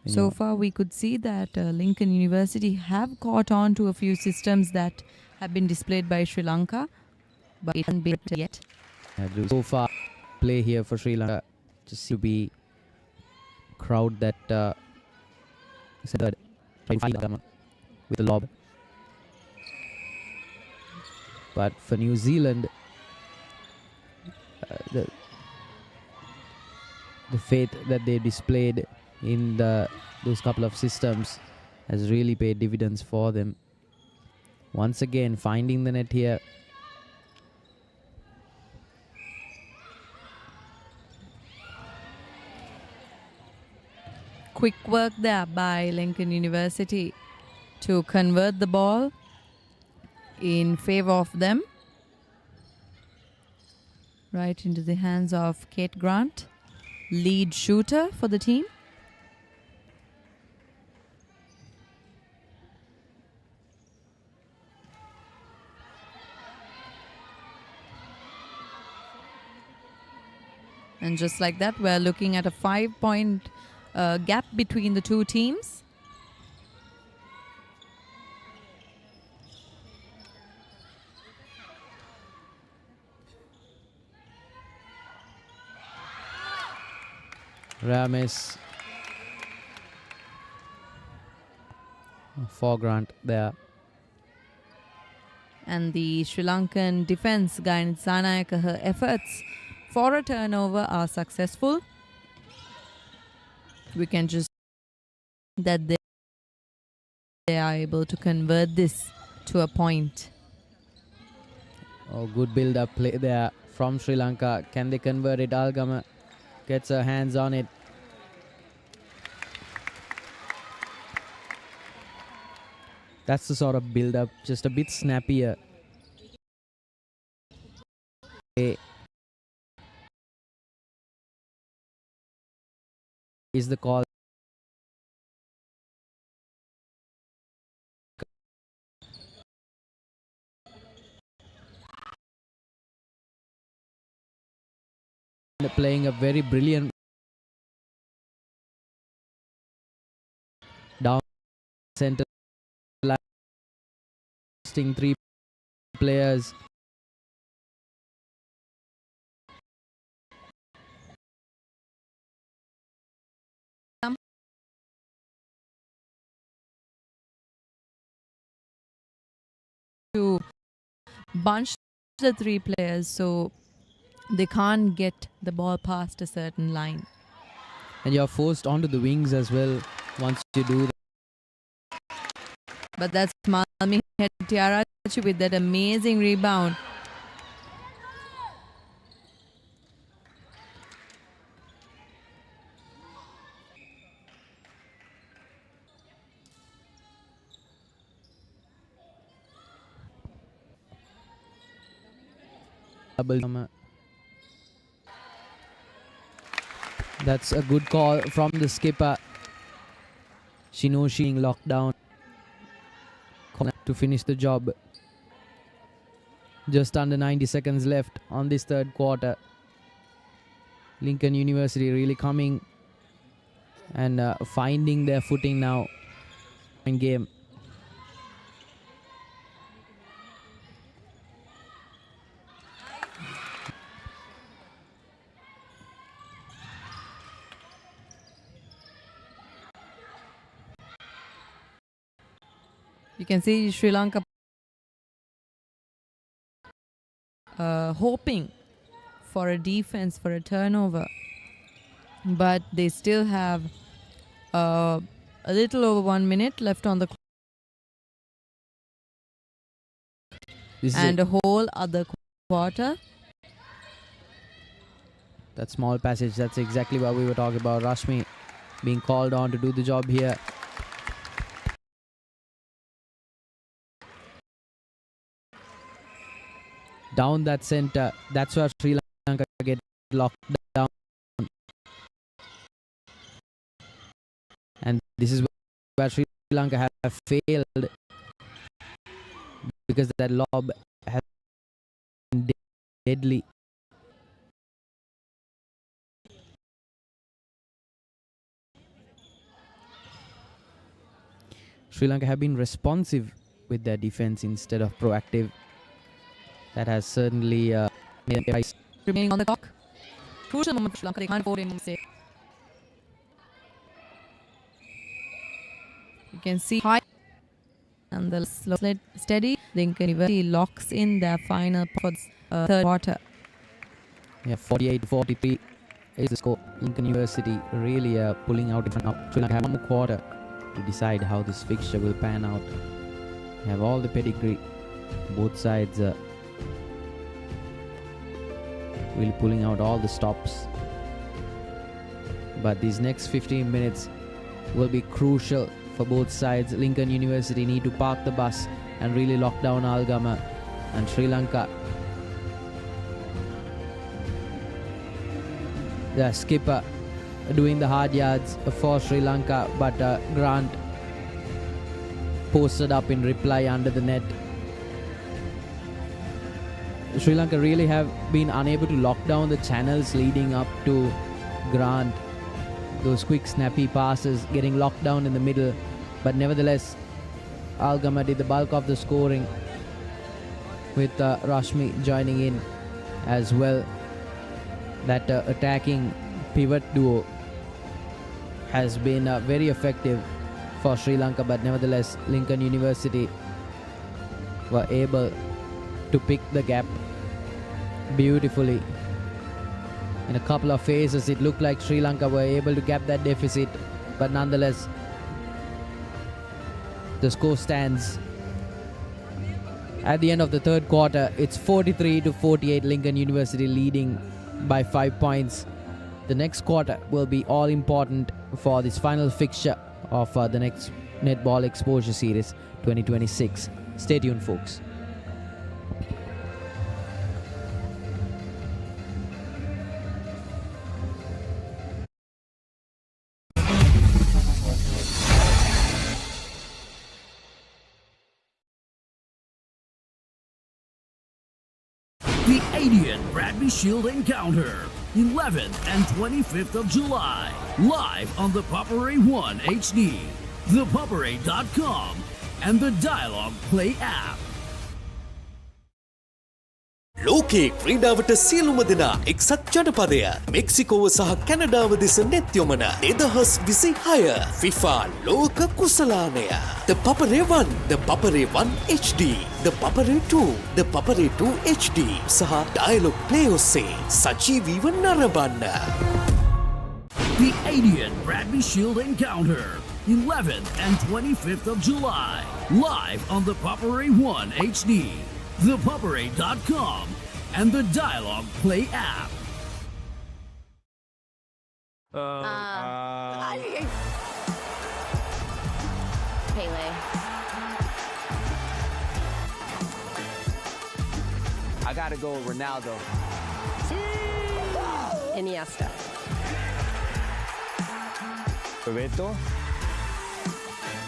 So far, we could see that Lincoln University have caught on to a few systems that have been displayed by Sri Lanka, but it hasn't been yet. So far, play here for Sri Lanka just to be crowd that third, trying to find Algama with the lob. But for New Zealand, the faith that they displayed in those couple of systems has really paid dividends for them. Once again, finding the net here. Quick work there by Lincoln University to convert the ball in favor of them. Right into the hands of Kate Grant, lead shooter for the team. And just like that, we're looking at a 5-point gap between the two teams. Ramesh foreground there. And the Sri Lankan defence guided Sanayaka, her efforts for a turnover are successful. We can just that they are able to convert this to a point. Oh, good build-up play there from Sri Lanka. Can they convert it? Algama gets her hands on it. That's the sort of build-up, just a bit snappier. Is the call. Playing a very brilliant down center line, three players. To bunch the three players so they can't get the ball past a certain line. And you're forced onto the wings as well once you do that. But that's Malmi Hettiarachchi with that amazing rebound. That's a good call from the skipper. She knows she's being locked down to finish the job. Just under 90 seconds left on this third quarter. Lincoln University really coming and finding their footing now in game. You can see Sri Lanka hoping for a defense, for a turnover. But they still have a little over 1 minute left on the clock. And a whole other quarter. That small passage, that's exactly what we were talking about. Rashmi being called on to do the job here. Down that center, that's where Sri Lanka get locked down. And this is where Sri Lanka have failed because that lob has been deadly. Sri Lanka have been responsive with their defense instead of proactive. That has certainly made a price. Remaining on the clock. Crucial moment for Sri Lanka. They can't afford any mistake. You can see high and the slow steady. Lincoln University locks in their final for the third quarter. Yeah, 48-43 is the score. Lincoln University really pulling out in front now. Sri Lanka have one more quarter to decide how this fixture will pan out. They have all the pedigree. Both sides really pulling out all the stops. But these next 15 minutes will be crucial for both sides. Lincoln University need to park the bus and really lock down Algama, and Sri Lanka, the skipper doing the hard yards for Sri Lanka, but Grant posted up in reply under the net. Sri Lanka really have been unable to lock down the channels leading up to Grant. Those quick snappy passes getting locked down in the middle, but nevertheless Algama did the bulk of the scoring with Rashmi joining in as well. That attacking pivot duo has been very effective for Sri Lanka, but nevertheless Lincoln University were able to pick the gap beautifully. In a couple of phases it looked like Sri Lanka were able to gap that deficit, but nonetheless the score stands. At the end of the third quarter, it's 43-48, Lincoln University leading by 5 points. The next quarter will be all important for this final fixture of the next Netball Exposure Series 2026. Stay tuned, folks. The 80th Bradby Shield Encounter, 11th and 25th of July, live on the Papare 1 HD, ThePapare.com, and the Dialog Play app. ලෝකයේ ක්‍රීඩාවට සියලුම දෙනා එක්සත් ජනපදය මෙක්සිකෝව සහ කැනඩාව දෙස නෙත් යොමන 2026 FIFA ලෝක කුසලානය. The Papare 1, The Papare 1 HD, The Papare 2, The Papare 2 HD සහ Dialog Play ඔස්සේ සජීවීව නරඹන්න. The 80th Bradby Shield Encounter, 11th and 25th of July, live on the Papare 1 HD, ThePapare.com, and the Dialog Play app. Pele. I gotta go Ronaldo. Iniesta. Roberto.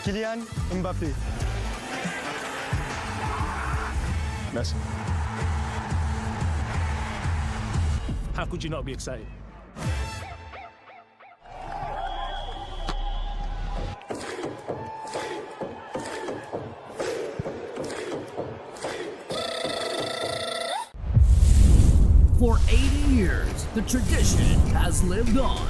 Kylian Mbappe. Messi. How could you not be excited? For 80 years, the tradition has lived on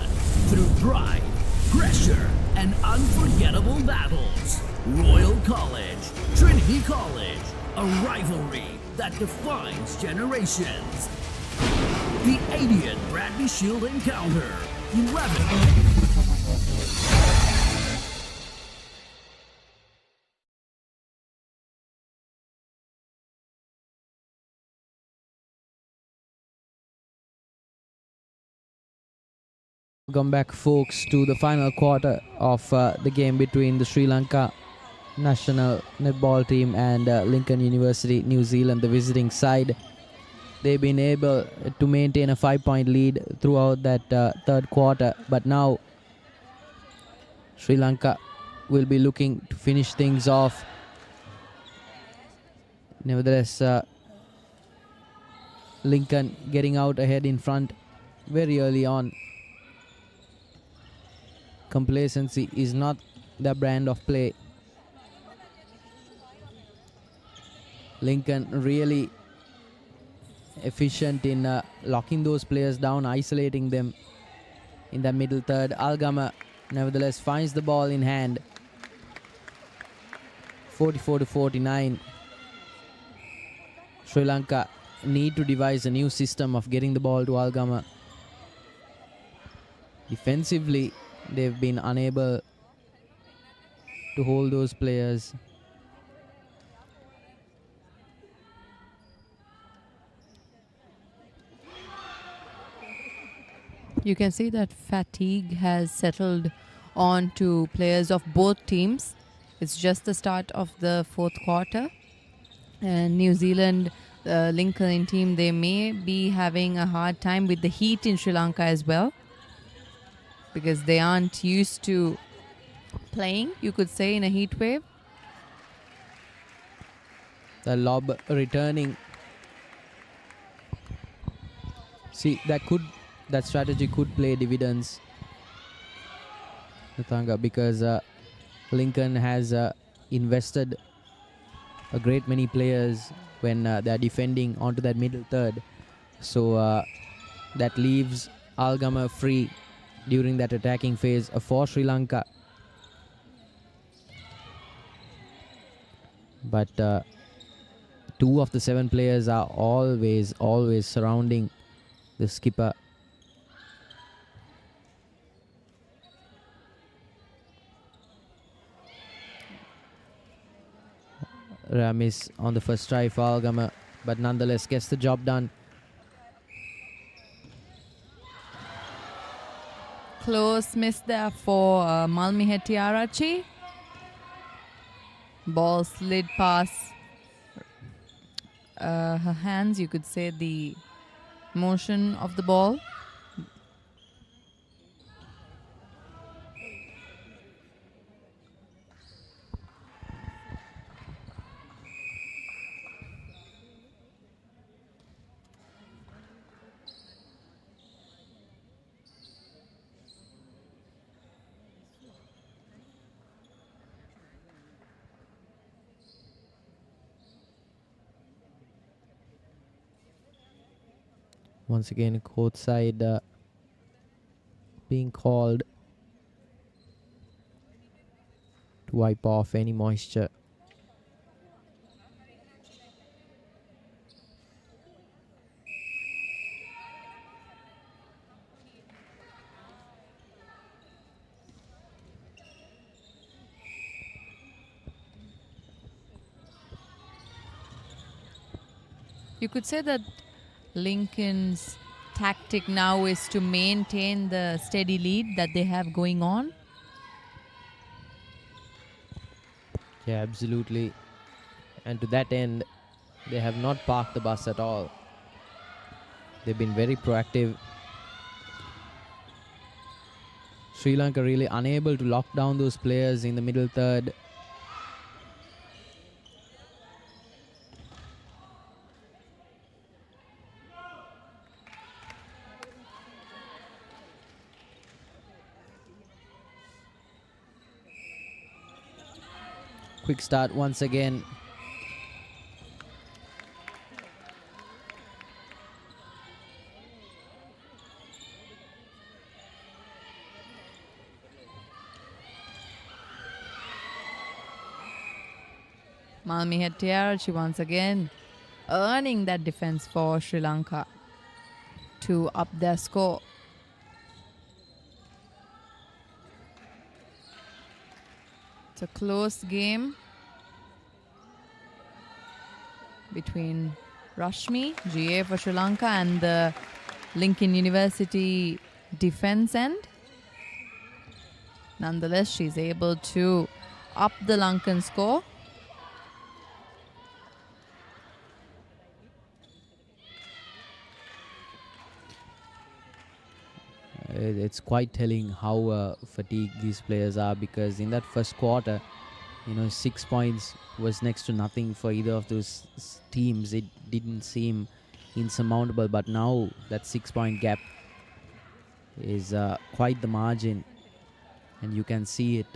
through pride, pressure, and unforgettable battles. Royal College, Trinity College, a rivalry that defines generations. The 80th Bradby Shield Encounter, 11th. Welcome back, folks, to the final quarter of the game between the Sri Lanka national netball team and Lincoln University, New Zealand, the visiting side. They've been able to maintain a 5-point lead throughout that third quarter, but now Sri Lanka will be looking to finish things off. Nevertheless, Lincoln getting out ahead in front very early on. Complacency is not the brand of play. Lincoln really efficient in locking those players down, isolating them in the middle third. Algama nevertheless finds the ball in hand. 44-49. Sri Lanka need to devise a new system of getting the ball to Algama. Defensively, they've been unable to hold those players. You can see that fatigue has settled on to players of both teams. It's just the start of the fourth quarter. And New Zealand, Lincoln team, they may be having a hard time with the heat in Sri Lanka as well, because they aren't used to playing, you could say, in a heat wave. The lob returning See, that strategy could play dividends, Nathanga, because Lincoln has invested a great many players when they are defending onto that middle third. So that leaves Algama free during that attacking phase for Sri Lanka. But 2 of the 7 players are always surrounding the skipper. Ramis on the first try for Algama, but nonetheless gets the job done. Close miss there for Malmihettiarachi. Ball slid past her hands, you could say, the motion of the ball. Once again, court side being called to wipe off any moisture. You could say that Lincoln's tactic now is to maintain the steady lead that they have going on. Yeah, absolutely. And to that end, they have not parked the bus at all. They've been very proactive. Sri Lanka really unable to lock down those players in the middle third. Quick start once again. Malmihettiarachi once again earning that defense for Sri Lanka to up their score. It's a close game between Rashmi, GA for Sri Lanka, and the Lincoln University defense end. Nonetheless, she's able to up the Lankan score. It's quite telling how fatigued these players are, because in that first quarter, 6 points was next to nothing for either of those teams. It didn't seem insurmountable, but now that 6-point gap is quite the margin, and you can see it,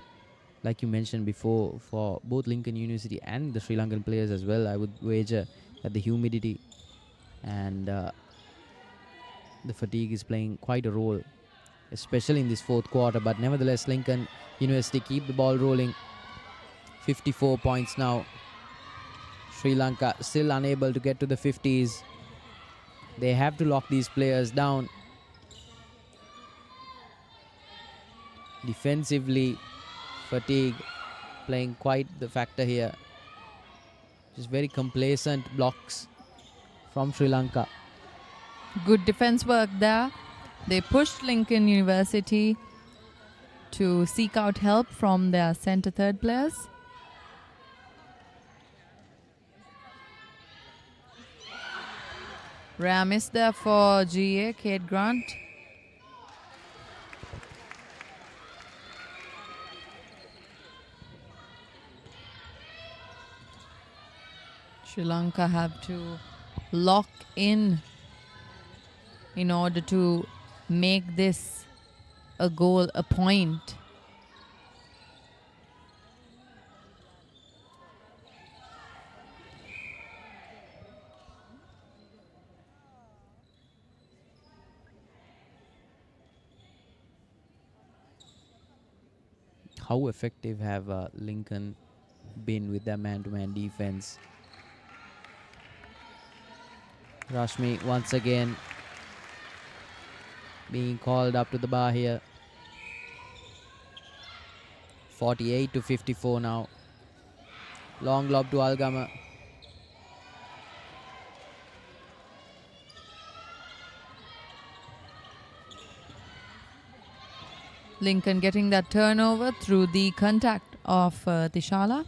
like you mentioned before, for both Lincoln University and the Sri Lankan players as well. I would wager that the humidity and the fatigue is playing quite a role, especially in this fourth quarter. But nevertheless, Lincoln University keep the ball rolling. 54 points now. Sri Lanka still unable to get to the 50s. They have to lock these players down. Defensively, fatigue playing quite the factor here. Just very complacent blocks from Sri Lanka. Good defense work there. They pushed Lincoln University to seek out help from their center third players. Rare miss there for GA, Kate Grant. Sri Lanka have to lock in in order to make this a goal, a point. How effective have Lincoln been with their man-to-man defense? Rashmi once again being called up to the bar here. 48-54 now. Long lob to Algama. Lincoln getting that turnover through the contact of Tishala.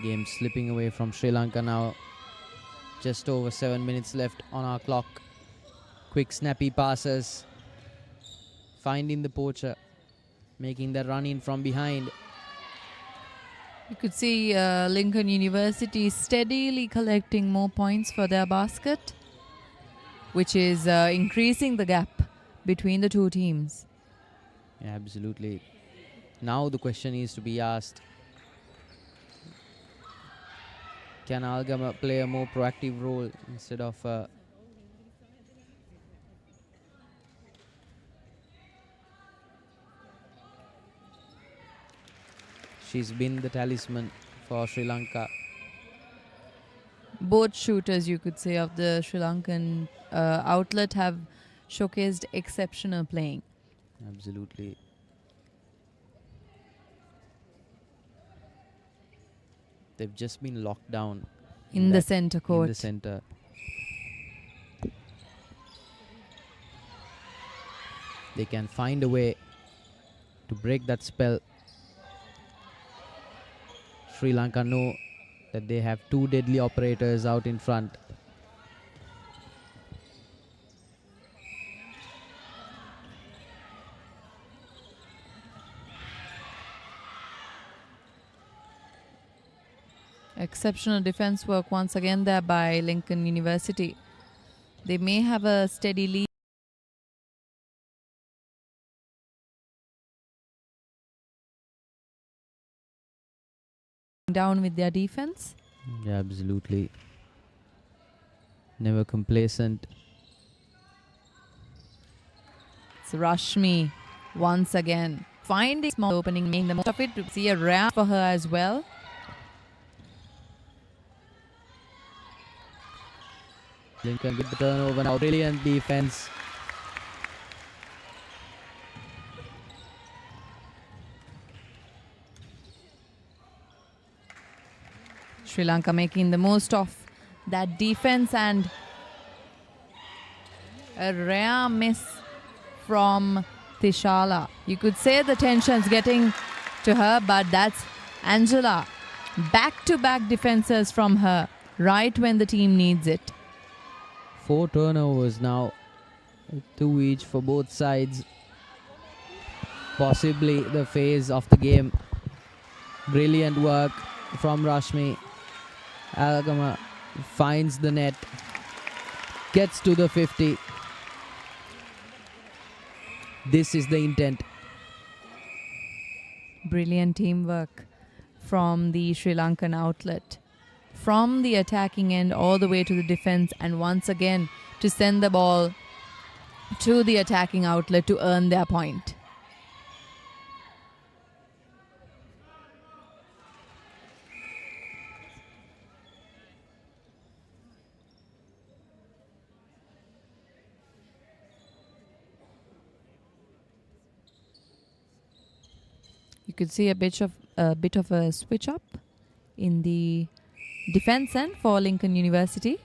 Game slipping away from Sri Lanka now. Just over 7 minutes left on our clock. Quick snappy passes. Finding the poacher. Making the run in from behind. You could see Lincoln University steadily collecting more points for their basket, which is increasing the gap between the two teams. Yeah, absolutely. Now the question is to be asked. Can Algama play a more proactive role instead of she's been the talisman for Sri Lanka. Both shooters, you could say, of the Sri Lankan outlet have showcased exceptional playing. Absolutely. They've just been locked down In the center court. In the center. They can find a way to break that spell. Sri Lanka know that they have two deadly operators out in front. Exceptional defense work once again there by Lincoln University. They may have a steady lead. Down with their defense. Yeah, absolutely. Never complacent. It's Rashmi once again finding small opening, making the most of it. To see a ramp for her as well. Lincoln with the turnover now. Brilliant defense. Sri Lanka making the most of that defense, and a rare miss from Tishala. You could say the tension's getting to her, but that's Angela. Back-to-back defenses from her right when the team needs it. 4 turnovers now. 2 each for both sides. Possibly the phase of the game. Brilliant work from Rashmi. Algama finds the net. Gets to the 50. This is the intent. Brilliant teamwork from the Sri Lankan outlet. From the attacking end all the way to the defense, and once again to send the ball to the attacking outlet to earn their point. You could see a bit of a switch up in the defense end for Lincoln University.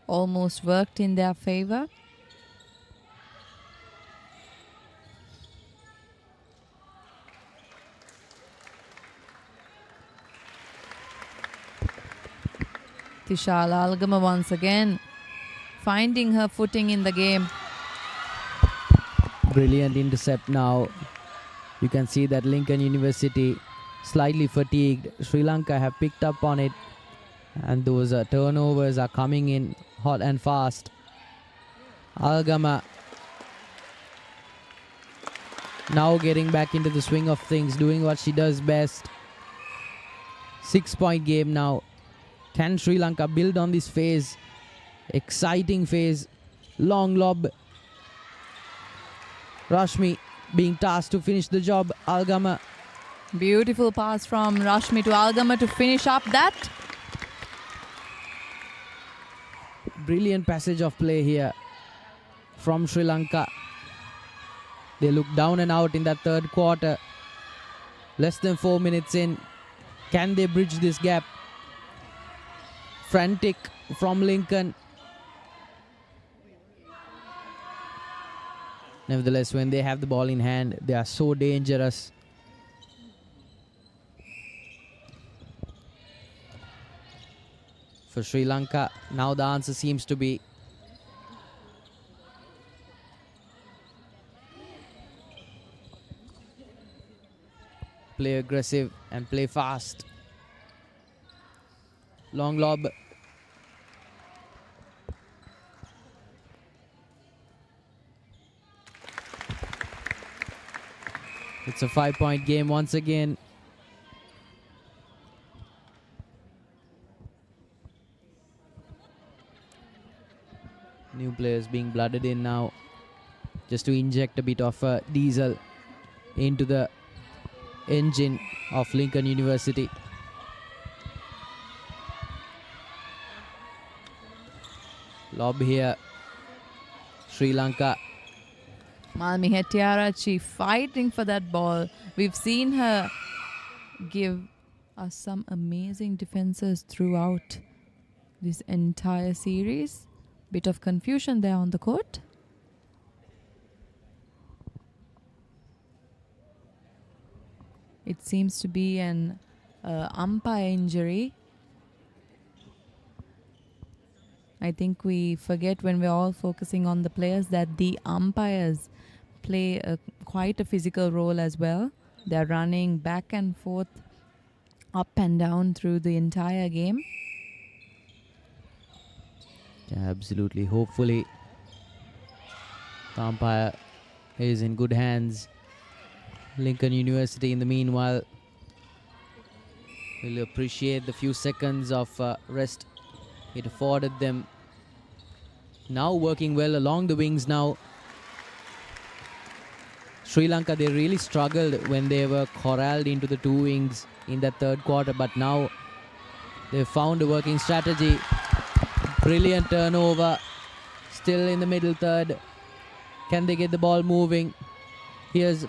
Almost worked in their favor. Tishala Algama once again finding her footing in the game. Brilliant intercept now. You can see that Lincoln University slightly fatigued. Sri Lanka have picked up on it, and those turnovers are coming in hot and fast. Algama now getting back into the swing of things, doing what she does best. 6-point game now. Can Sri Lanka build on this phase? Exciting phase. Long lob. Rashmi being tasked to finish the job. Algama. Beautiful pass from Rashmi to Algama to finish up that. Brilliant passage of play here from Sri Lanka. They look down and out in that third quarter. Less than 4 minutes in. Can they bridge this gap? Frantic from Lincoln. Nevertheless, when they have the ball in hand, they are so dangerous. For Sri Lanka, now the answer seems to be play aggressive and play fast. Long lob. It's a 5-point game once again. New players being blooded in now, just to inject a bit of diesel into the engine of Lincoln University. Lob here. Sri Lanka. Malmi Hettiarachchi fighting for that ball. We've seen her give us some amazing defenses throughout this entire series. Bit of confusion there on the court. It seems to be an umpire injury. I think we forget when we're all focusing on the players that the umpires play quite a physical role as well. They're running back and forth, up and down through the entire game. Yeah, absolutely. Hopefully, the umpire is in good hands. Lincoln University, in the meanwhile, will appreciate the few seconds of rest it afforded them. Now working well along the wings now. Sri Lanka, they really struggled when they were corralled into the two wings in that third quarter, but now they've found a working strategy. Brilliant turnover. Still in the middle third. Can they get the ball moving? Here's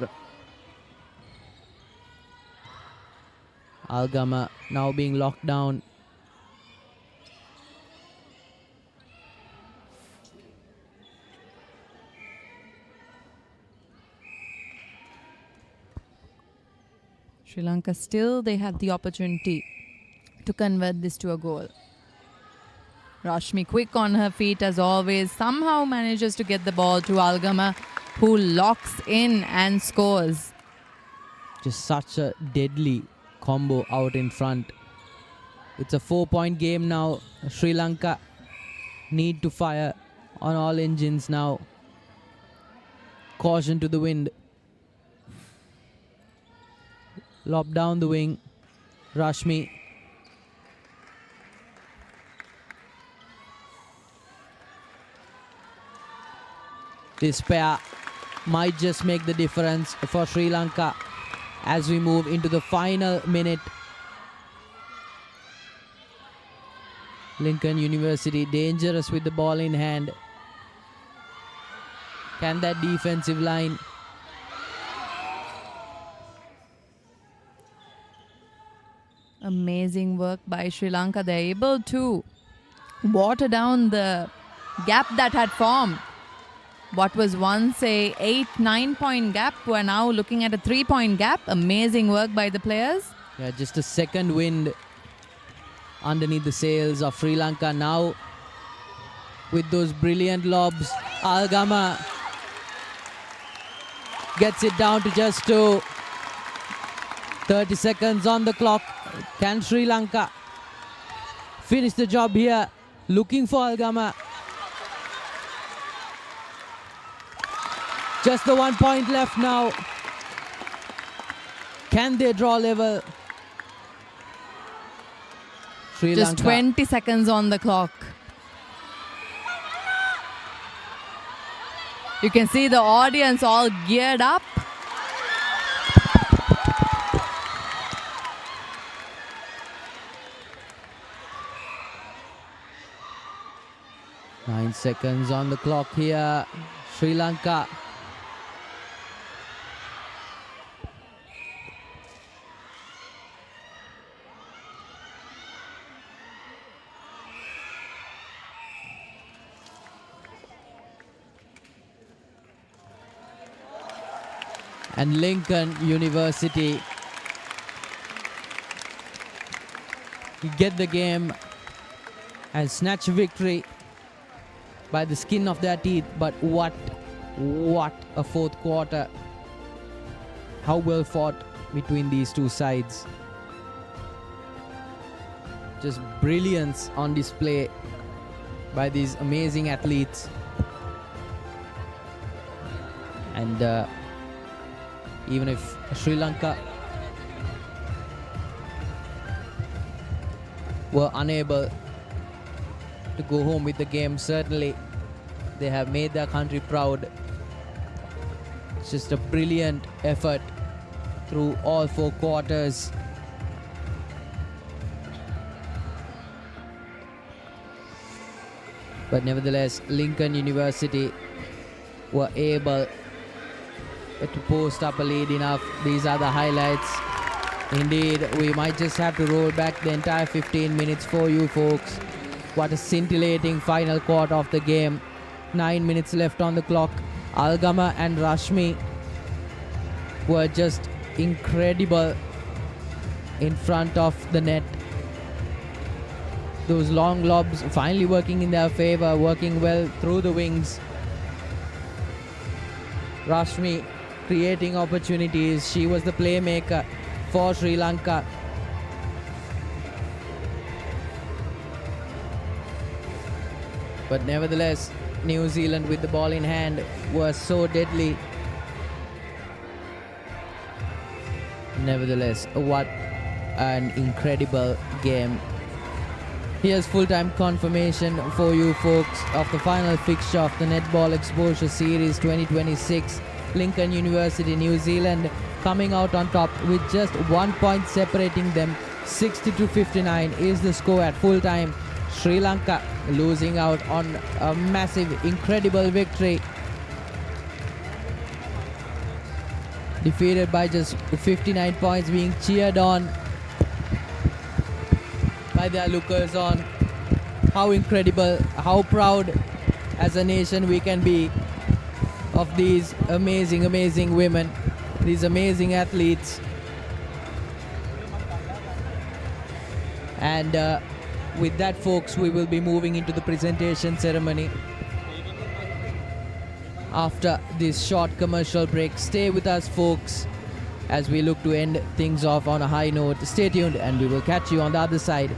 Algama now being locked down. Sri Lanka still, they have the opportunity to convert this to a goal. Rashmi quick on her feet as always, somehow manages to get the ball to Algama, who locks in and scores. Just such a deadly combo out in front. It's a 4-point game now. Sri Lanka need to fire on all engines now. Caution to the wind. Lob down the wing. Rashmi. This pair might just make the difference for Sri Lanka as we move into the final minute. Lincoln University dangerous with the ball in hand. Can that defensive line Amazing work by Sri Lanka. They're able to water down the gap that had formed. What was once a 8-9 point gap, we're now looking at a 3-point gap. Amazing work by the players. Yeah, just a second wind underneath the sails of Sri Lanka now with those brilliant lobs. Algama gets it down to just 2. 30 seconds on the clock. Can Sri Lanka finish the job here? Looking for Algama. Just the 1 point left now. Can they draw level? Sri Just Lanka. 20 seconds on the clock. You can see the audience all geared up. Nine seconds on the clock here. Sri Lanka. And Lincoln University get the game and snatch victory by the skin of their teeth. But what a fourth quarter. How well fought between these two sides. Just brilliance on display by these amazing athletes. And even if Sri Lanka were unable to go home with the game, certainly they have made their country proud. It's just a brilliant effort through all 4 quarters. But nevertheless, Lincoln University were able to post up a lead enough. These are the highlights. Indeed, we might just have to roll back the entire 15 minutes for you folks. What a scintillating final quarter of the game. 9 minutes left on the clock. Algama and Rashmi were just incredible in front of the net. Those long lobs finally working in their favor, working well through the wings. Rashmi creating opportunities. She was the playmaker for Sri Lanka. But nevertheless, New Zealand with the ball in hand was so deadly. Nevertheless, what an incredible game. Here's full-time confirmation for you folks of the final fixture of the Netball Exposure Series 2026. Lincoln University, New Zealand coming out on top with just 1 point separating them. 60-59 is the score at full time. Sri Lanka losing out on a massive, incredible victory. Defeated by just 59 points, being cheered on by their lookers on. How incredible, how proud as a nation we can be of these amazing, amazing women, these amazing athletes. And with that, folks, we will be moving into the presentation ceremony after this short commercial break. Stay with us, folks, as we look to end things off on a high note. Stay tuned, and we will catch you on the other side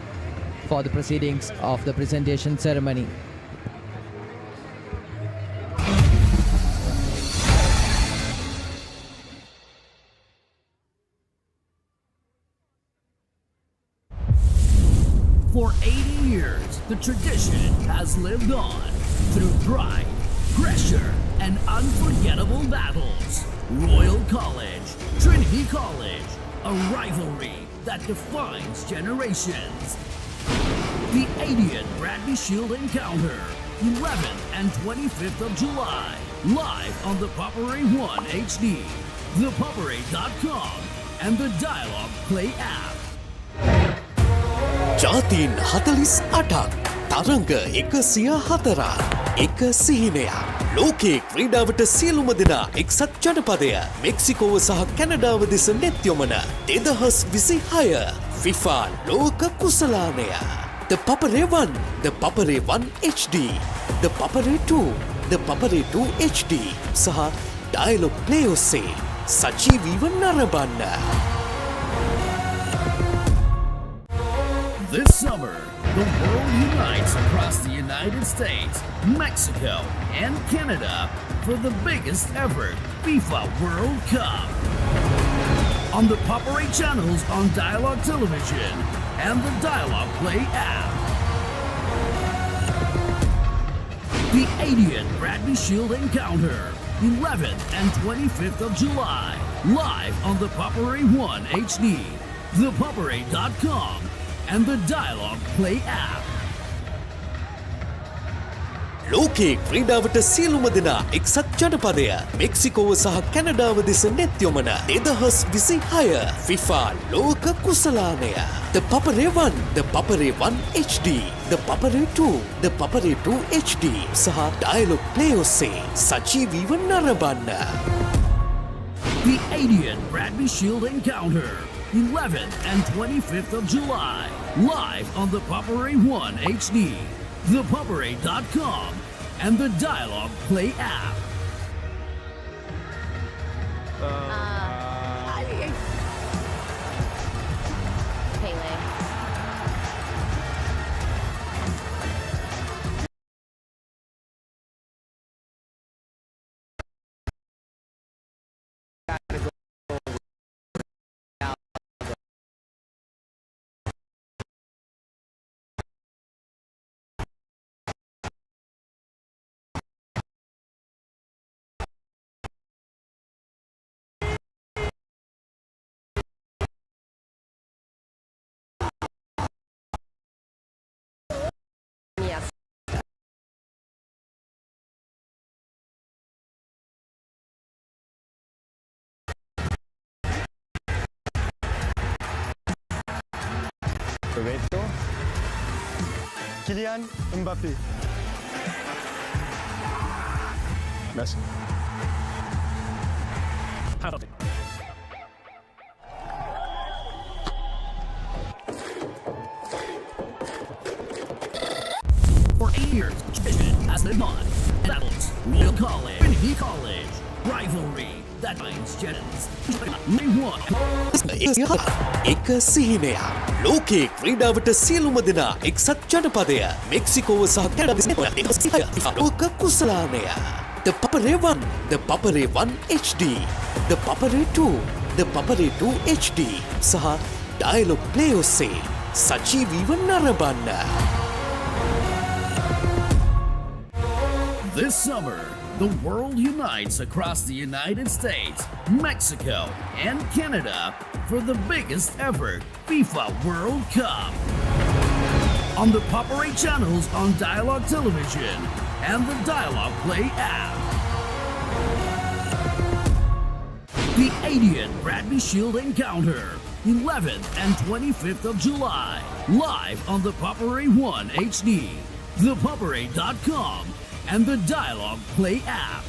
for the proceedings of the presentation ceremony. For 80 years, the tradition has lived on through pride, pressure, and unforgettable battles. Royal College, Trinity College, a rivalry that defines generations. The 80th Bradley Shield Encounter, 11th and 25th of July, live on the Papare 1 HD, ThePapare.com, and the Dialog Play app. ජාතීන් 48ක් තරංග 104 එක සිහිනයක් ලෝකයේ ක්‍රීඩාවට සියලුම දෙනා එක්සත් ජනපදය මෙක්සිකෝව සහ කැනඩාව දෙස නෙත් යොමන 2026 FIFA ලෝක කුසලානය. The Papare 1, The Papare 1 HD, The Papare 2, The Papare 2 HD සහ Dialog Play ඔස්සේ සජීවීව නරඹන්න. This summer, the world unites across the United States, Mexico, and Canada for the biggest ever FIFA World Cup. On the Papare channels on Dialog Television and the Dialog Play app. The 80th Bradley Shield Encounter, 11th and 25th of July, live on the Papare 1 HD, ThePapare.com, and the Dialog Play app. ලෝකේ ක්‍රීඩාවට සියලුම දෙනා එක්සත් ජනපදය මෙක්සිකෝව සහ කැනඩාව දෙස නෙත් යොමන 2026 FIFA ලෝක කුසලානය. The Papare 1, The Papare 1 HD, The Papare 2, The Papare 2 HD සහ Dialog Play ඔස්සේ සජීවීව නරඹන්න. The 80th Bradley Shield Encounter, 11th and 25th of July, live on the Papare 1 HD, ThePapare.com, and the Dialog Play app. Pele. Yes. Roberto. Kylian Mbappé. Messi. Penalty. For 8 years, has been on. Battles, Real College, Trinity College, rivalry that binds Jennings. May 1. එක සිහිනයක්. ලෝකේ ක්‍රීඩාවට සියලුම දෙනා එක්සත් ජනපදය මෙක්සිකෝව සහ කැනඩාව දෙස නෙත් යොමන 2026 ලෝක කුසලානය. The Papare 1, The Papare 1 HD, The Papare 2, The Papare 2 HD සහ Dialog Play ඔස්සේ සජීවීව නරඹන්න. This summer, the world unites across the United States, Mexico, and Canada for the biggest ever FIFA World Cup. On the Papare channels on Dialog Television and the Dialog Play app. The 80th Bradley Shield Encounter, 11th and 25th of July, live on the Papare 1 HD, ThePapare.com, and the Dialog Play app.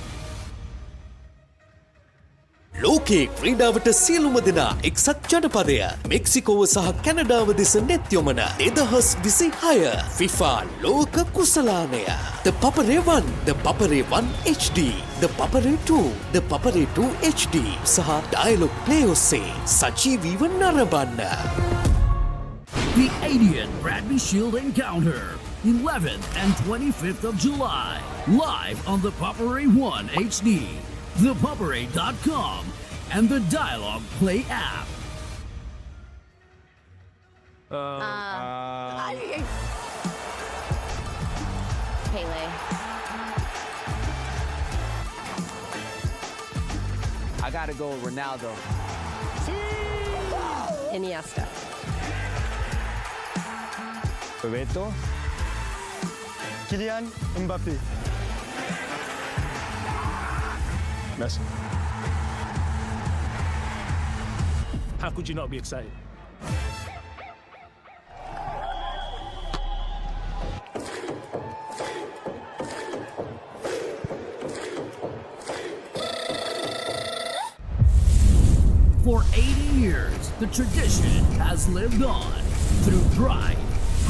ලෝකේ ක්‍රීඩාවට සියලුම දෙනා එක්සත් ජනපදය මෙක්සිකෝව සහ කැනඩාව දෙස නෙත් යොමන 2026 FIFA ලෝක කුසලානය. The Papare 1, The Papare 1 HD, The Papare 2, The Papare 2 HD සහ Dialog Play ඔස්සේ සජීවීව නරඹන්න. The 80th Bradley Shield Encounter, 11th and 25th of July, live on the Papare 1 HD, ThePapare.com, and the Dialog Play app. Pele. I gotta go with Ronaldo. Iniesta. Roberto. Kylian Mbappé. Messi. How could you not be excited? For 80 years, the tradition has lived on through pride,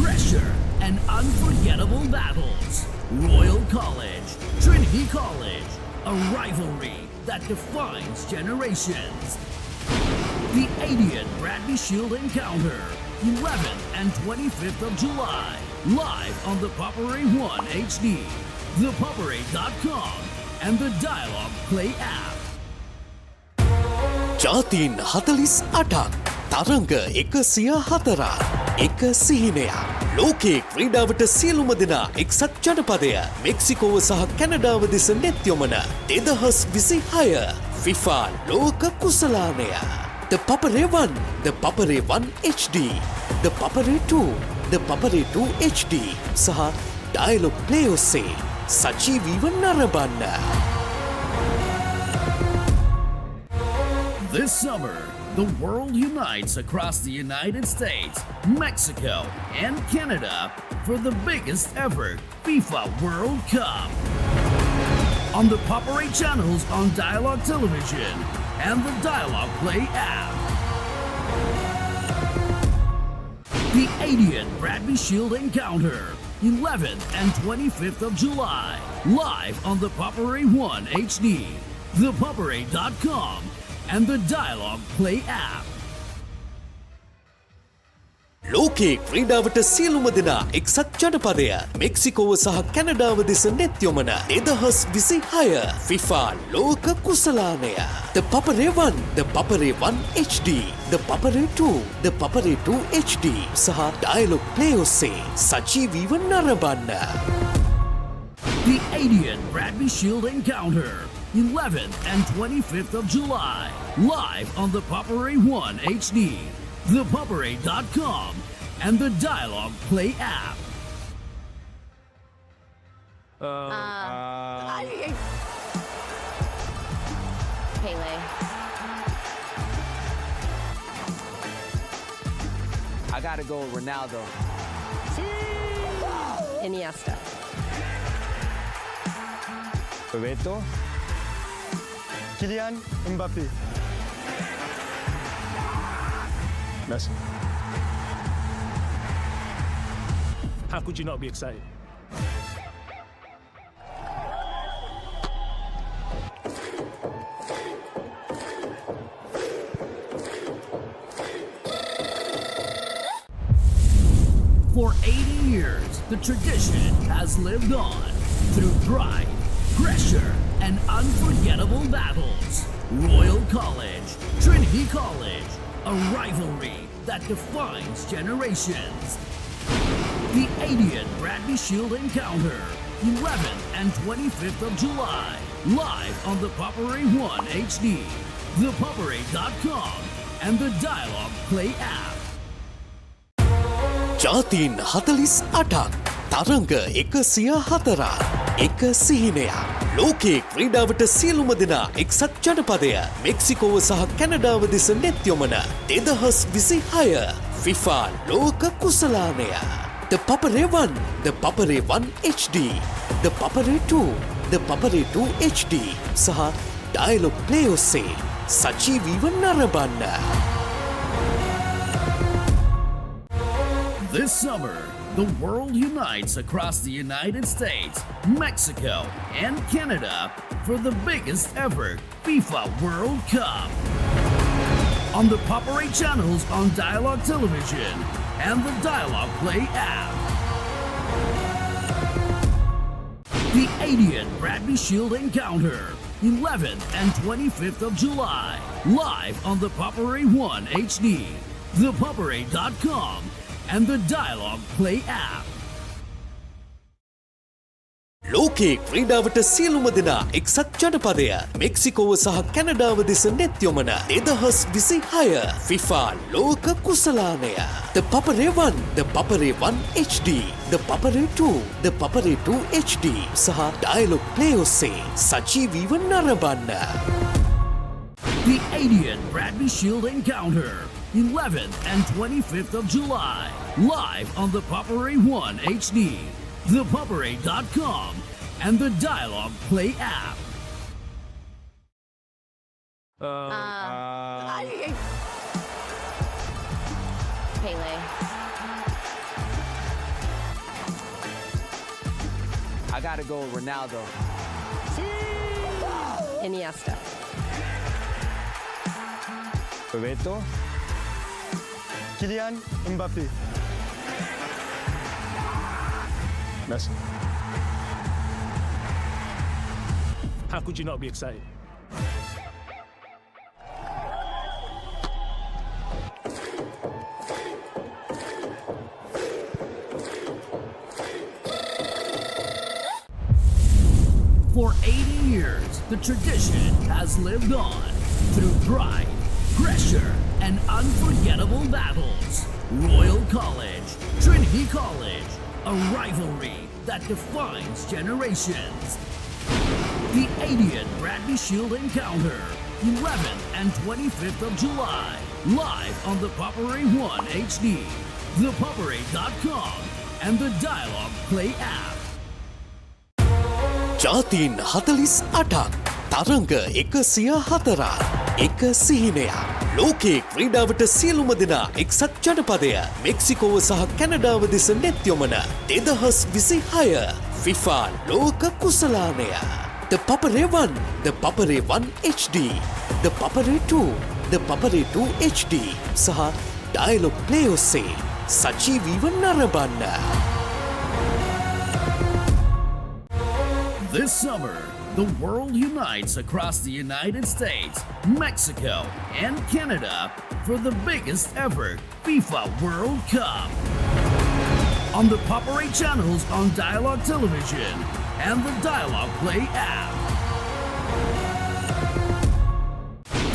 pressure, and unforgettable battles. Royal College, Trinity College, a rivalry that defines generations. The 80th Bradley Shield Encounter, 11th and 25th of July, live on the Papare 1 HD, ThePapare.com, and the Dialog Play app. ජාතීන් 48ක් තරංග 104ක් එක සිහිනයක් ලෝකයේ ක්‍රීඩාවට සියලුම දෙනා එක්සත් ජනපදය මෙක්සිකෝව සහ කැනඩාව දෙස නෙත් යොමන 2026 FIFA ලෝක කුසලානය The Papare 1, The Papare 1 HD, The Papare 2, The Papare 2 HD සහ Dialog Play ඔස්සේ සජීවීව නරඹන්න. This summer, the world unites across the United States, Mexico, and Canada for the biggest ever FIFA World Cup. On the Papare channels on Dialog Television and the Dialog Play app. The 80th Bradley Shield Encounter, 11th and 25th of July, live on the Papare 1 HD, ThePapare.com, and the Dialog Play app. ලෝකයේ ක්‍රීඩාවට සියලුම දෙනා එක්සත් ජනපදය මෙක්සිකෝව සහ කැනඩාව දෙස නෙත් යොමන 2026 FIFA ලෝක කුසලානය The Papare 1, The Papare 1 HD, The Papare 2, The Papare 2 HD සහ Dialog Play ඔස්සේ සජීවීව නරඹන්න. The 80th Bradley Shield Encounter, 11th and 25th of July, live on the Papare 1 HD, ThePapare.com, and the Dialog Play app. Pele. I gotta go with Ronaldo. Iniesta. Bebeto. Kylian Mbappe. Messi. How could you not be excited? For 80 years, the tradition has lived on through pride, pressure, and unforgettable battles. Royal College, Trinity College, a rivalry that defines generations. The 80th Bradley Shield Encounter, 11th and 25th of July, live on the Papare 1 HD, ThePapare.com, and the Dialog Play app. ජාතීන් 48ක් තරංග 104ක් එක සිහිනයක් ලෝකයේ ක්‍රීඩාවට සියලුම දෙනා එක්සත් ජනපදය මෙක්සිකෝව සහ කැනඩාව දෙස නෙත් යොමන 2026 FIFA ලෝක කුසලානය The Papare 1, The Papare 1 HD, The Papare 2, The Papare 2 HD සහ Dialog Play ඔස්සේ සජීවීව නරඹන්න. This summer, the world unites across the United States, Mexico, and Canada for the biggest ever FIFA World Cup. On the Papare channels on Dialog Television and the Dialog Play app. The 80th Bradley Shield Encounter, 11th and 25th of July, live on the Papare 1 HD, ThePapare.com, and the Dialog Play app. ලෝකයේ ක්‍රීඩාවට සියලුම දෙනා එක්සත් ජනපදය මෙක්සිකෝව සහ කැනඩාව දෙස නෙත් යොමන 2026 FIFA ලෝක කුසලානය The Papare 1, The Papare 1 HD, The Papare 2, The Papare 2 HD සහ Dialog Play ඔස්සේ සජීවීව නරඹන්න. The 80th Bradley Shield Encounter, 11th and 25th of July, live on the Papare 1 HD, ThePapare.com, and the Dialog Play app. Pele. I gotta go Ronaldo. Iniesta. Bebeto. Kylian Mbappe. Messi. How could you not be excited? For 80 years, the tradition has lived on through pride, pressure, and unforgettable battles. Royal College, Trinity College, a rivalry that defines generations. The 80th Bradley Shield Encounter, 11th and 25th of July, live on the Papare 1 HD, ThePapare.com, and the Dialog Play app. ජාතීන් 48ක් තරංග 104ක් එක සිහිනයක් ලෝකයේ ක්‍රීඩාවට සියලුම දෙනා එක්සත් ජනපදය මෙක්සිකෝව සහ කැනඩාව දෙස නෙත් යොමන 2026 FIFA ලෝක කුසලානය The Papare 1, The Papare 1 HD, The Papare 2, The Papare 2 HD සහ Dialog Play ඔස්සේ සජීවීව නරඹන්න. This summer, the world unites across the United States, Mexico, and Canada for the biggest ever FIFA World Cup. On the Papare channels on Dialog Television and the Dialog Play app.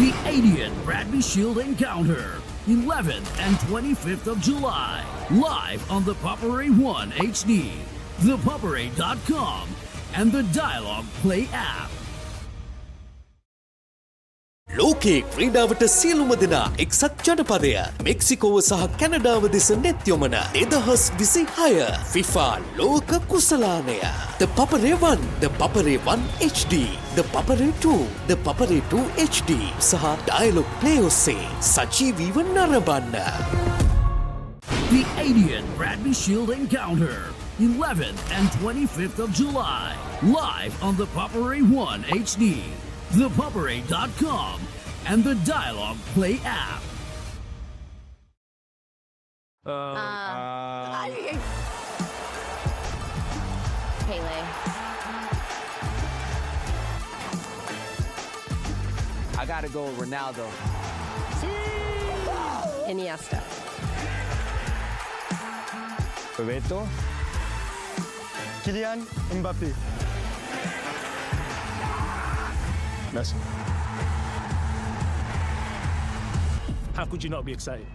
The 80th Bradley Shield Encounter, 11th and 25th of July, live on the Papare 1 HD, ThePapare.com, and the Dialog Play app. ලෝකයේ ක්‍රීඩාවට සියලුම දෙනා එක්සත් ජනපදය මෙක්සිකෝව සහ කැනඩාව දෙස නෙත් යොමන 2026 FIFA ලෝක කුසලානය The Papare 1, The Papare 1 HD, The Papare 2, The Papare 2 HD සහ Dialog Play ඔස්සේ සජීවීව නරඹන්න. The 80th Bradley Shield Encounter, 11th and 25th of July, live on the Papare 1 HD, ThePapare.com, and the Dialog Play app. Pele. I gotta go Ronaldo. Iniesta. Bebeto. Kylian Mbappe. Messi. How could you not be excited?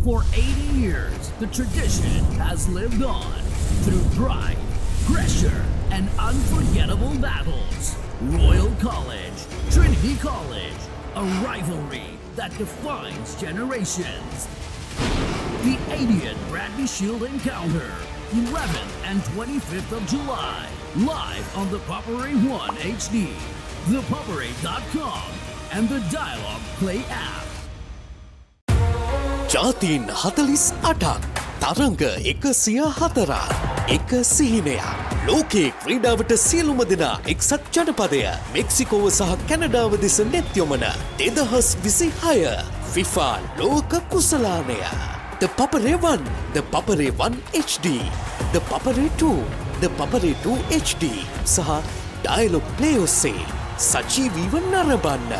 For 80 years, the tradition has lived on through pride, pressure, and unforgettable battles. Royal College, Trinity College, a rivalry that defines generations. The 80th Bradley Shield Encounter, 11th and 25th of July, live on the Papare 1 HD, ThePapare.com, and the Dialog Play app. ජාතීන් 48ක් තරංග 104ක් එක සිහිනයක් ලෝකයේ ක්‍රීඩාවට සියලුම දෙනා එක්සත් ජනපදය මෙක්සිකෝව සහ කැනඩාව දෙස නෙත් යොමන 2026 FIFA ලෝක කුසලානය The Papare 1, The Papare 1 HD, The Papare 2, The Papare 2 HD සහ Dialog Play ඔස්සේ සජීවීව නරඹන්න.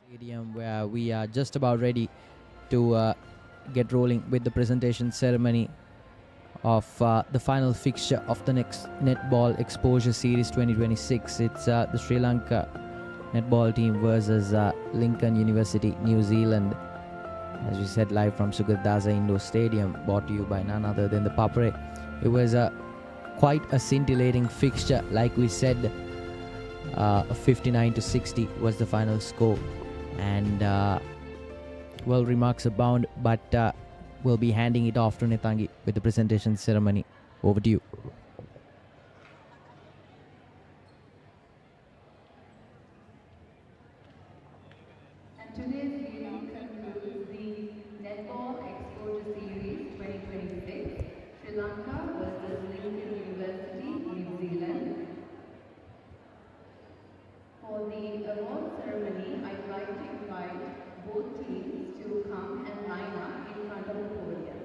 Stadium where we are just about ready to get rolling with the presentation ceremony of the final fixture of the next Netball Exposure Series 2026. It's the Sri Lanka Netball team versus Lincoln University, New Zealand. As we said, live from Sugathadasa Indoor Stadium, brought to you by none other than the Papare. It was quite a scintillating fixture. Like we said, 59-60 was the final score, and well, remarks abound, but we'll be handing it off to Netangi with the presentation ceremony. Over to you. And today's game concludes the Netball Exposure Series 2026, Sri Lanka versus Lincoln University, New Zealand. For the award ceremony, I'd like to invite both teams to come and line up in front of the podium.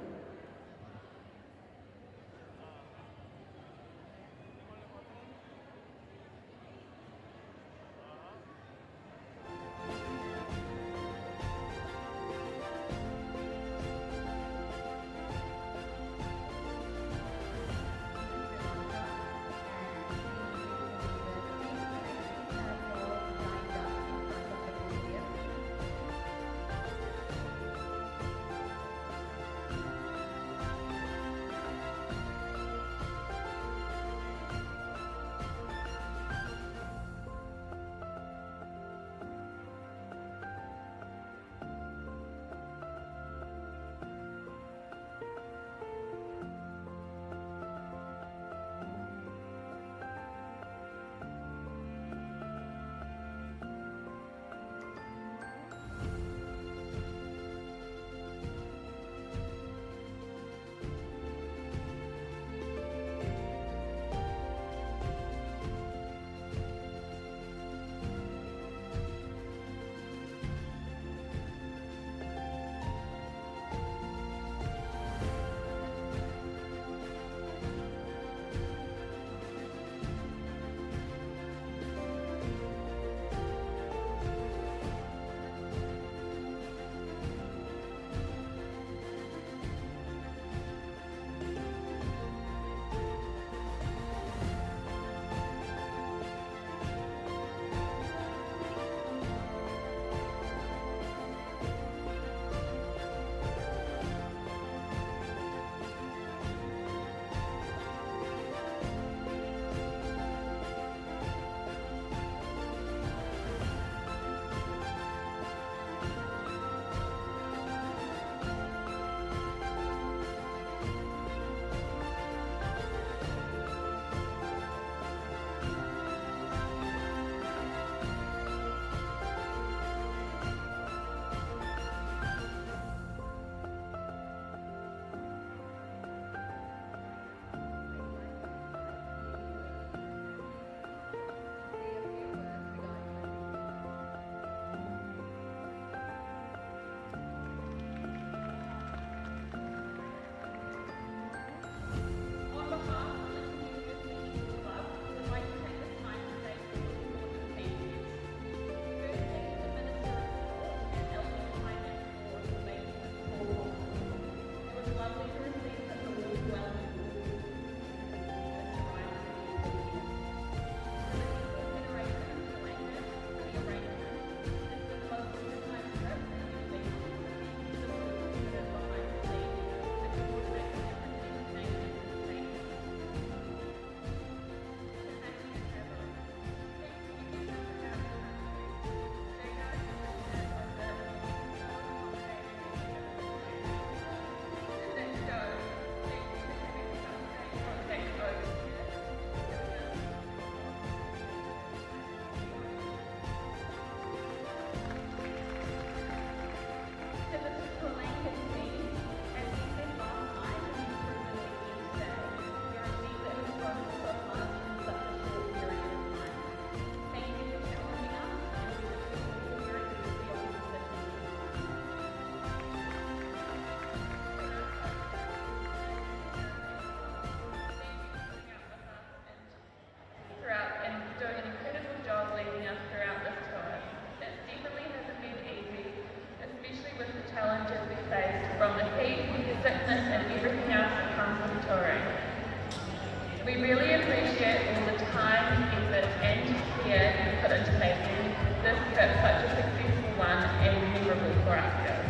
We really appreciate all the time, effort and care you put into making this trip such a successful one and memorable for our girls.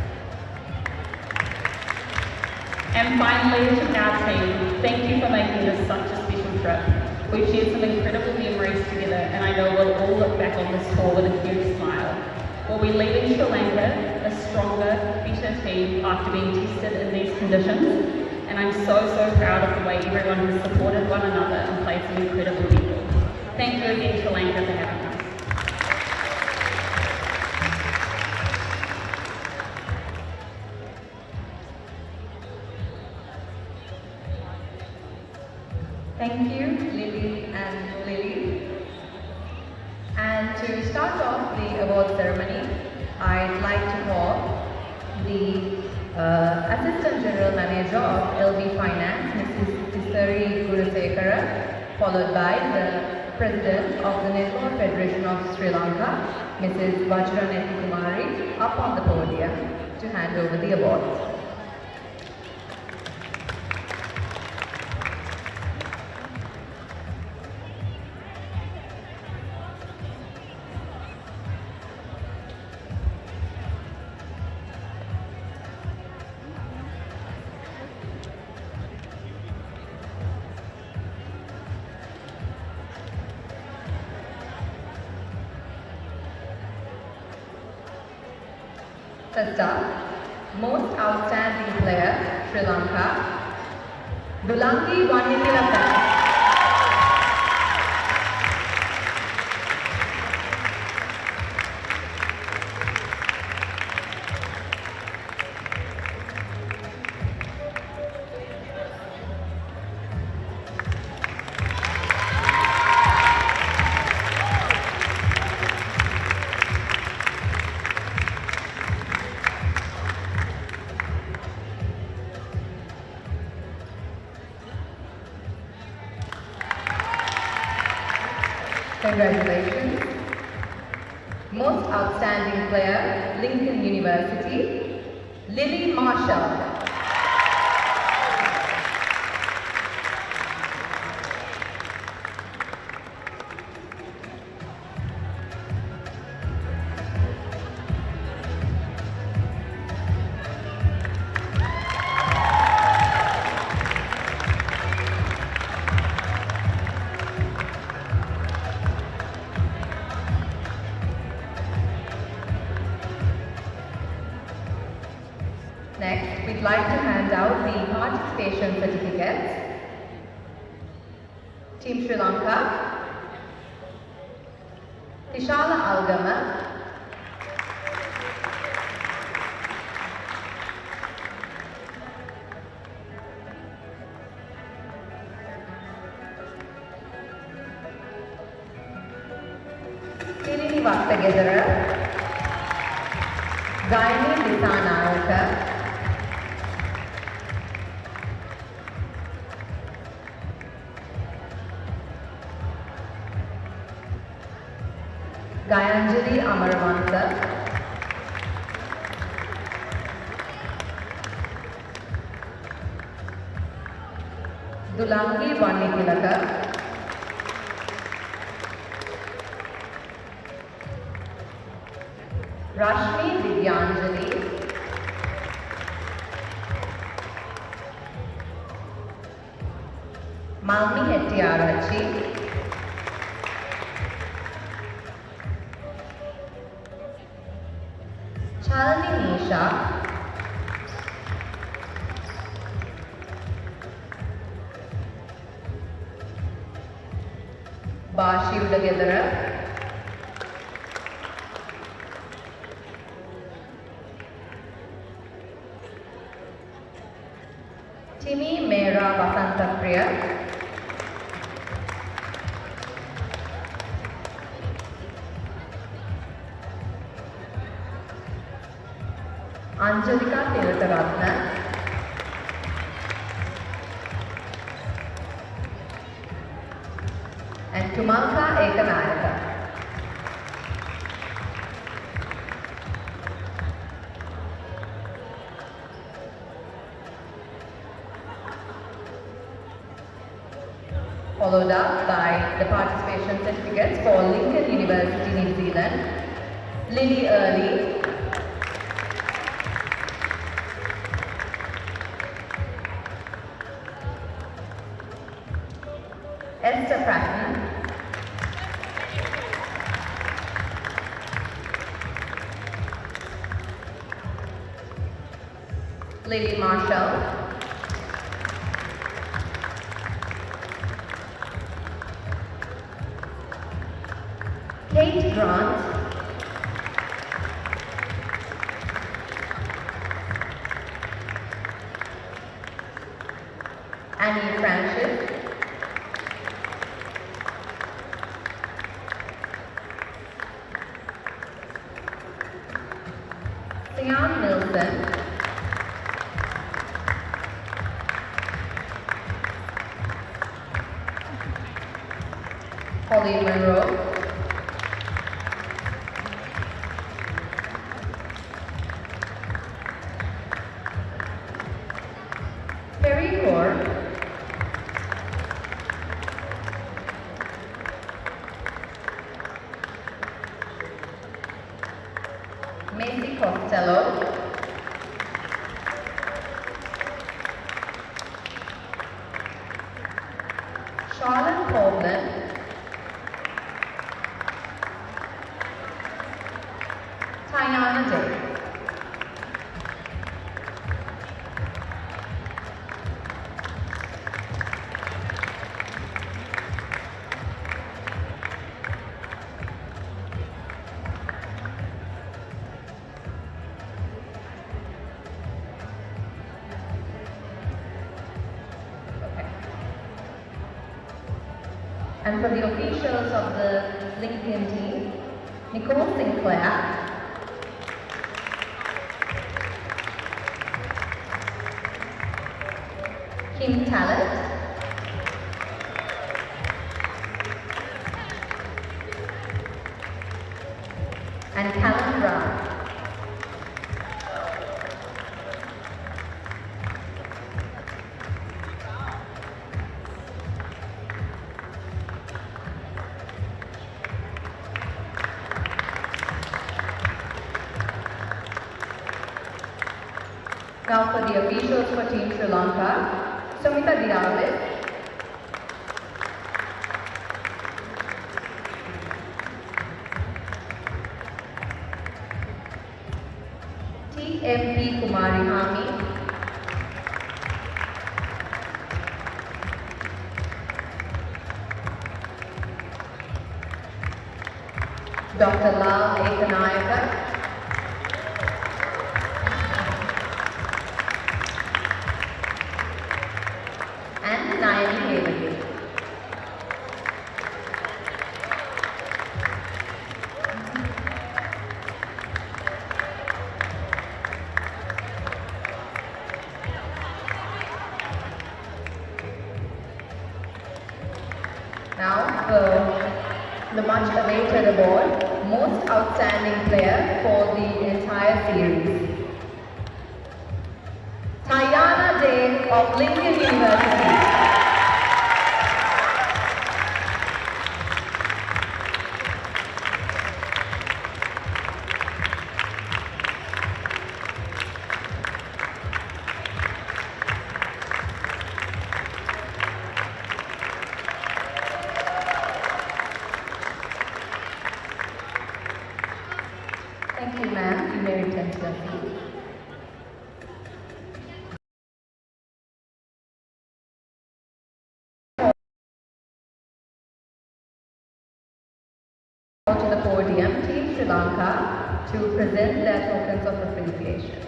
And finally, to our team, thank you for making this such a special trip. We've shared some incredible memories together, and I know we'll all look back on this tour with a huge smile. We'll be leaving Sri Lanka a stronger, better team after being tested in these conditions, and I'm so proud of the way everyone has supported one another and played some incredible netball. Thank you again, Sri Lanka, for having us. Thank you, Lily and Lily. And to start off the award ceremony, I'd like to call the Assistant General Manager of LB Finance, Mrs. Tisari Gurusekara, followed by the President of the Netball Federation of Sri Lanka, Mrs. Vajranethi Kumari, up on the podium to hand over the awards. First up, Most Outstanding Player, Sri Lanka, Dulangi Wannitilaka. Congratulations. Most Outstanding Player, Lincoln University, Lily Marshall. Next, we'd like to hand out the participation certificates. Team Sri Lanka, Tishala Algama, Tirini Vaktagedara, Gaini Disanayaka, Gayanjali Amaravansa, Dulangi Wannitilaka, Rashmi Divyanjali, Malmi Hettiarachi, Chalani Nisha, Bashi Udagedara, Timi Mera Vasantapriya, Anjalika Tilakaratna, and Tumalka Ekanayaka. Followed up by the participation certificates for Lincoln University, New Zealand, Lily Early, Lily Marshall, Kate Grant, Annie Francis, Sian Nilsson, Holly Monroe, Perry Core, Macy Costello, Charlotte Copeland, Tiana Day. And for the officials of the Lincoln team, Nicole Sinclair, Kim Talent, and Callum Brown. Now for the officials for Team Sri Lanka, Sumita Dialog, TMP Kumari Hami, Dr. Lal Ekanayaka, and Nayani Hevagi. Now for the much awaited award, Most Outstanding Player for the entire series. Tiana Day of Lincoln University. Thank you, ma'am. You may return to your seat. To the podium, Team Sri Lanka, to present their tokens of appreciation.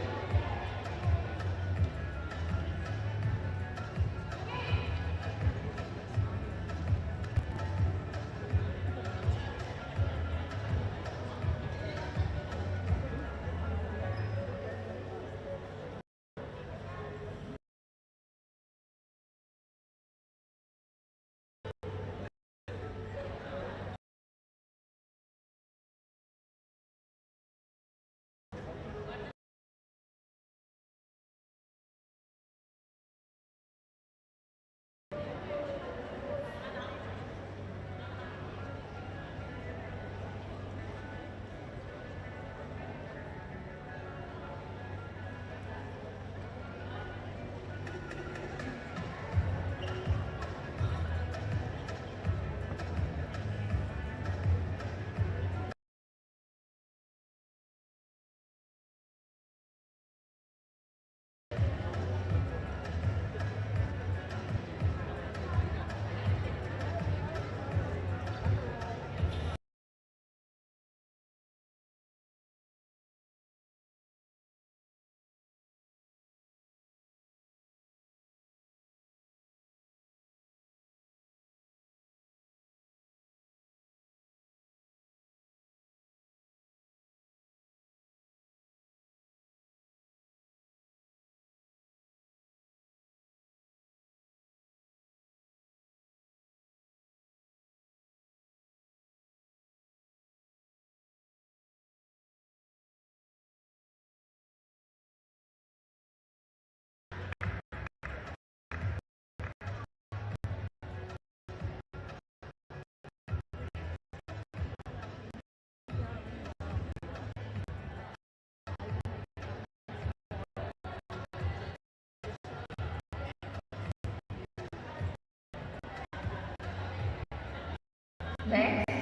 Next,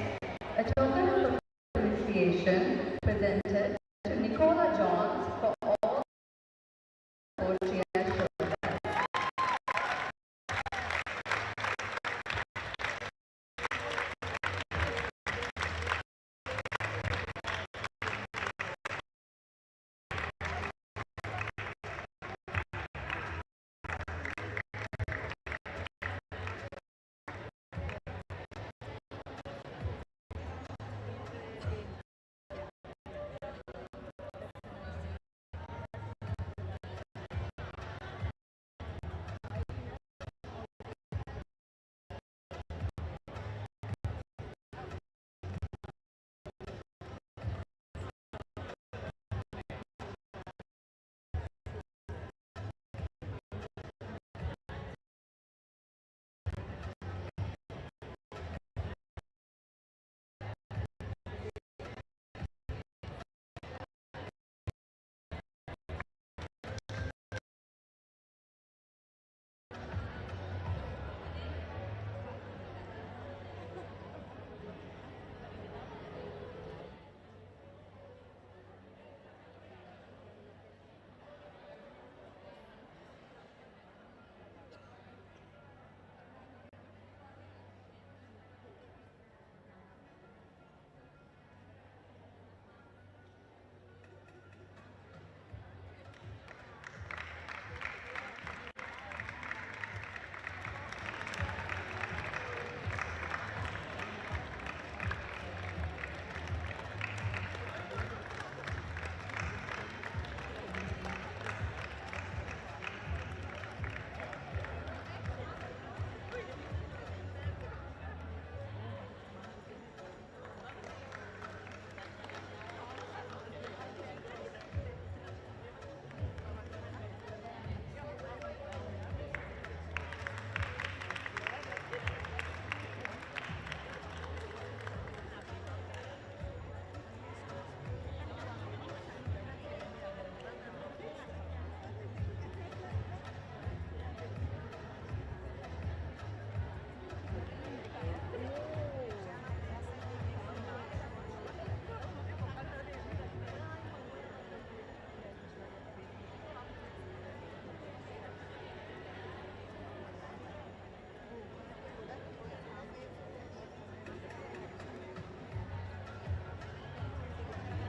a token of appreciation presented to Nicola Johns for all support she has shown.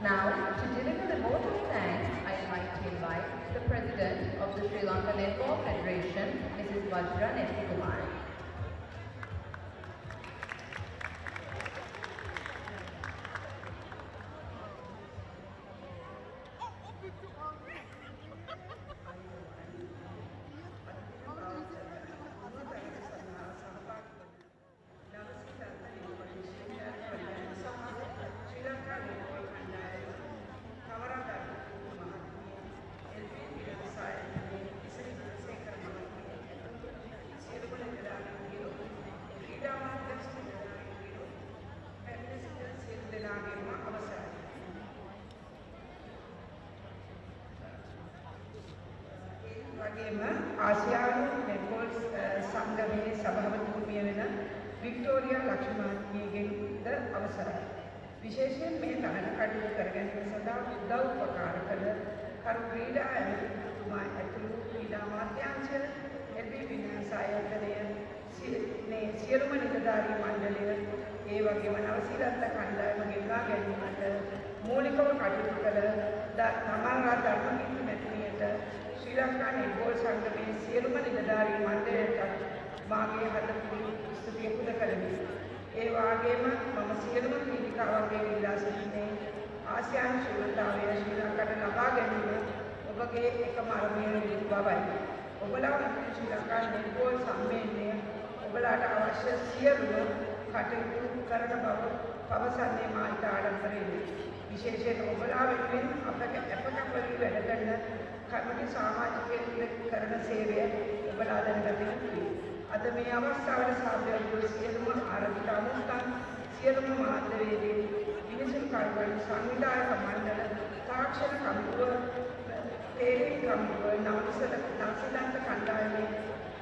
Now, to deliver the vote of thanks, I'd like to invite the President of the Sri Lanka Netball Federation, Mrs. Vajra Netkumari. ආසියානු netball සංගමයේ සභාපතිතුමිය වෙන Victoria ලක්ෂ්මන්ගෙන්ද අවසරයි. විශේෂයෙන් මේ තනට කටයුතු කර ගැනීම සඳහා උදව් උපකාර කළ කරු ක්‍රීඩා ඇමතිතුමා ඇතුළු ක්‍රීඩා අමාත්‍යාංශ, එල්බී විනයාස ආයතනය, සියලුම නිලධාරී මණ්ඩලය, ඒ වගේම නවසීලත්ත කණ්ඩායම ගෙන්වා ගැනීමට මූලිකව කටයුතු කළ තමන්රා ධර්මකීර්ති මැතිණියට ශ්‍රී ලංකා නෙට්බෝල් සංගමයේ සියලුම නිලධාරී මණ්ඩලයට මාගේ හදපුරි ස්තුතිය පුද කරමි. ඒ වගේම මම සියලුම ක්‍රීඩිකාවන්ගෙන් ඉල්ලා සිටින්නේ ආසියානු ශ්‍රීලංකාවය ශ්‍රී ලංකාවට ලබා ගැනීම ඔබගේ එකම අරමුණ බවයි. ඔබලා ශ්‍රී ලංකා නෙට්බෝල් සම්මේලනය ඔබලාට අවශ්‍ය සියලුම කටයුතු කරන බව පවසන්නේ මා ඉතා ආඩම්බරයෙනි. විශේෂයෙන් ඔබලා වෙනුවෙන් අපගේ අපකපරි වැඩ කරන කමිටු සමාජිකයන් කරන සේවය ඔබලා දැනගත යුතුයි. අද මේ අවස්ථාවට සහභාගී වූ සියලුම ආරම්භක අනුස්ථාන, සියලුම මාධ්‍යවේදීන්, විනිසුරුකරුවන්, සංවිධායක මණ්ඩල, තාක්ෂණ කමිටුව, තේරීම් කමිටුව, නවසීලන්ත කණ්ඩායමේ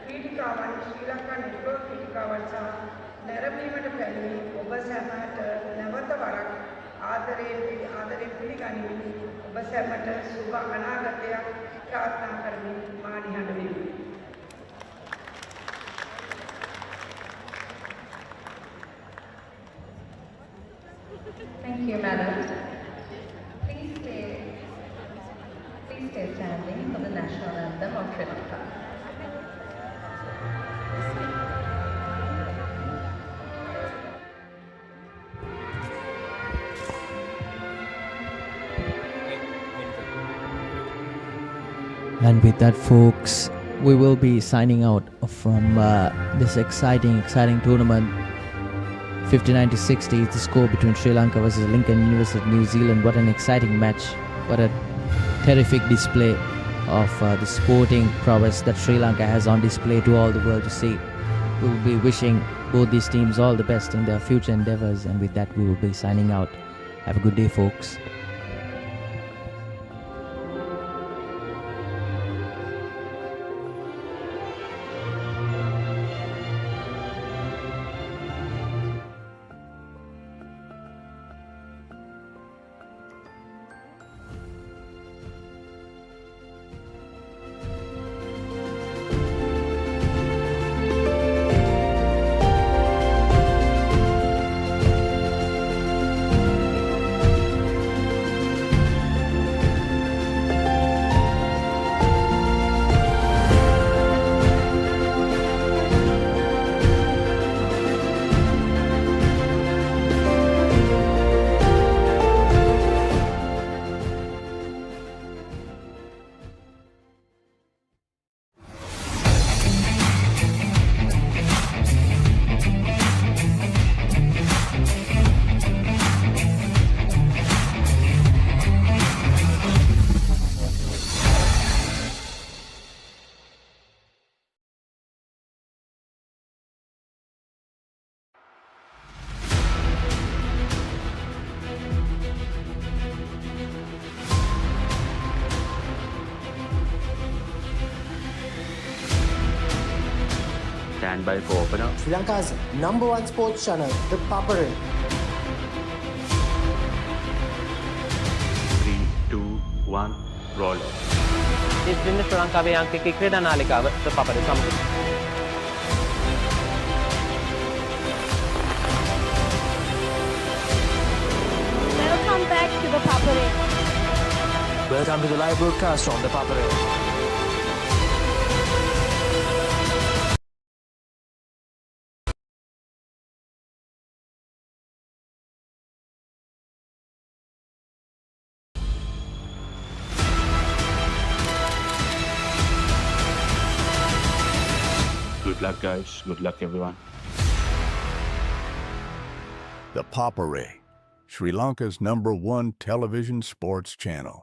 ක්‍රීඩිකාවන්, ශ්‍රී ලංකා නෙට්බෝල් ක්‍රීඩිකාවන් සහ නැරඹීමට පැමිණි ඔබ සැමට නැවත වරක් ආදරයෙන් පිළිගනිමින් ඔබ සැමට සුබ අනාගතයක් ප්‍රාර්ථනා කරමින් මා නිහඬ වෙමි. Thank you, madam. Please stay standing for the national anthem of Sri Lanka. And with that, folks, we will be signing out from this exciting tournament. 59-60 is the score between Sri Lanka versus Lincoln University, New Zealand. What an exciting match. What a terrific display of the sporting prowess that Sri Lanka has on display to all the world to see. We will be wishing both these teams all the best in their future endeavors. And with that, we will be signing out. Have a good day, folks. Stand by for opener. Sri Lanka's #1 sports channel, ThePapare. 3, 2, 1, roll off. ඉස්පින්න ශ්‍රී ලංකාවේ අංකික ක්‍රීඩා නාලිකාව ThePapare සමග. Welcome back to ThePapare. Welcome to the live broadcast from ThePapare. Good luck, guys. Good luck, everyone. ThePapare, Sri Lanka's #1 television sports channel.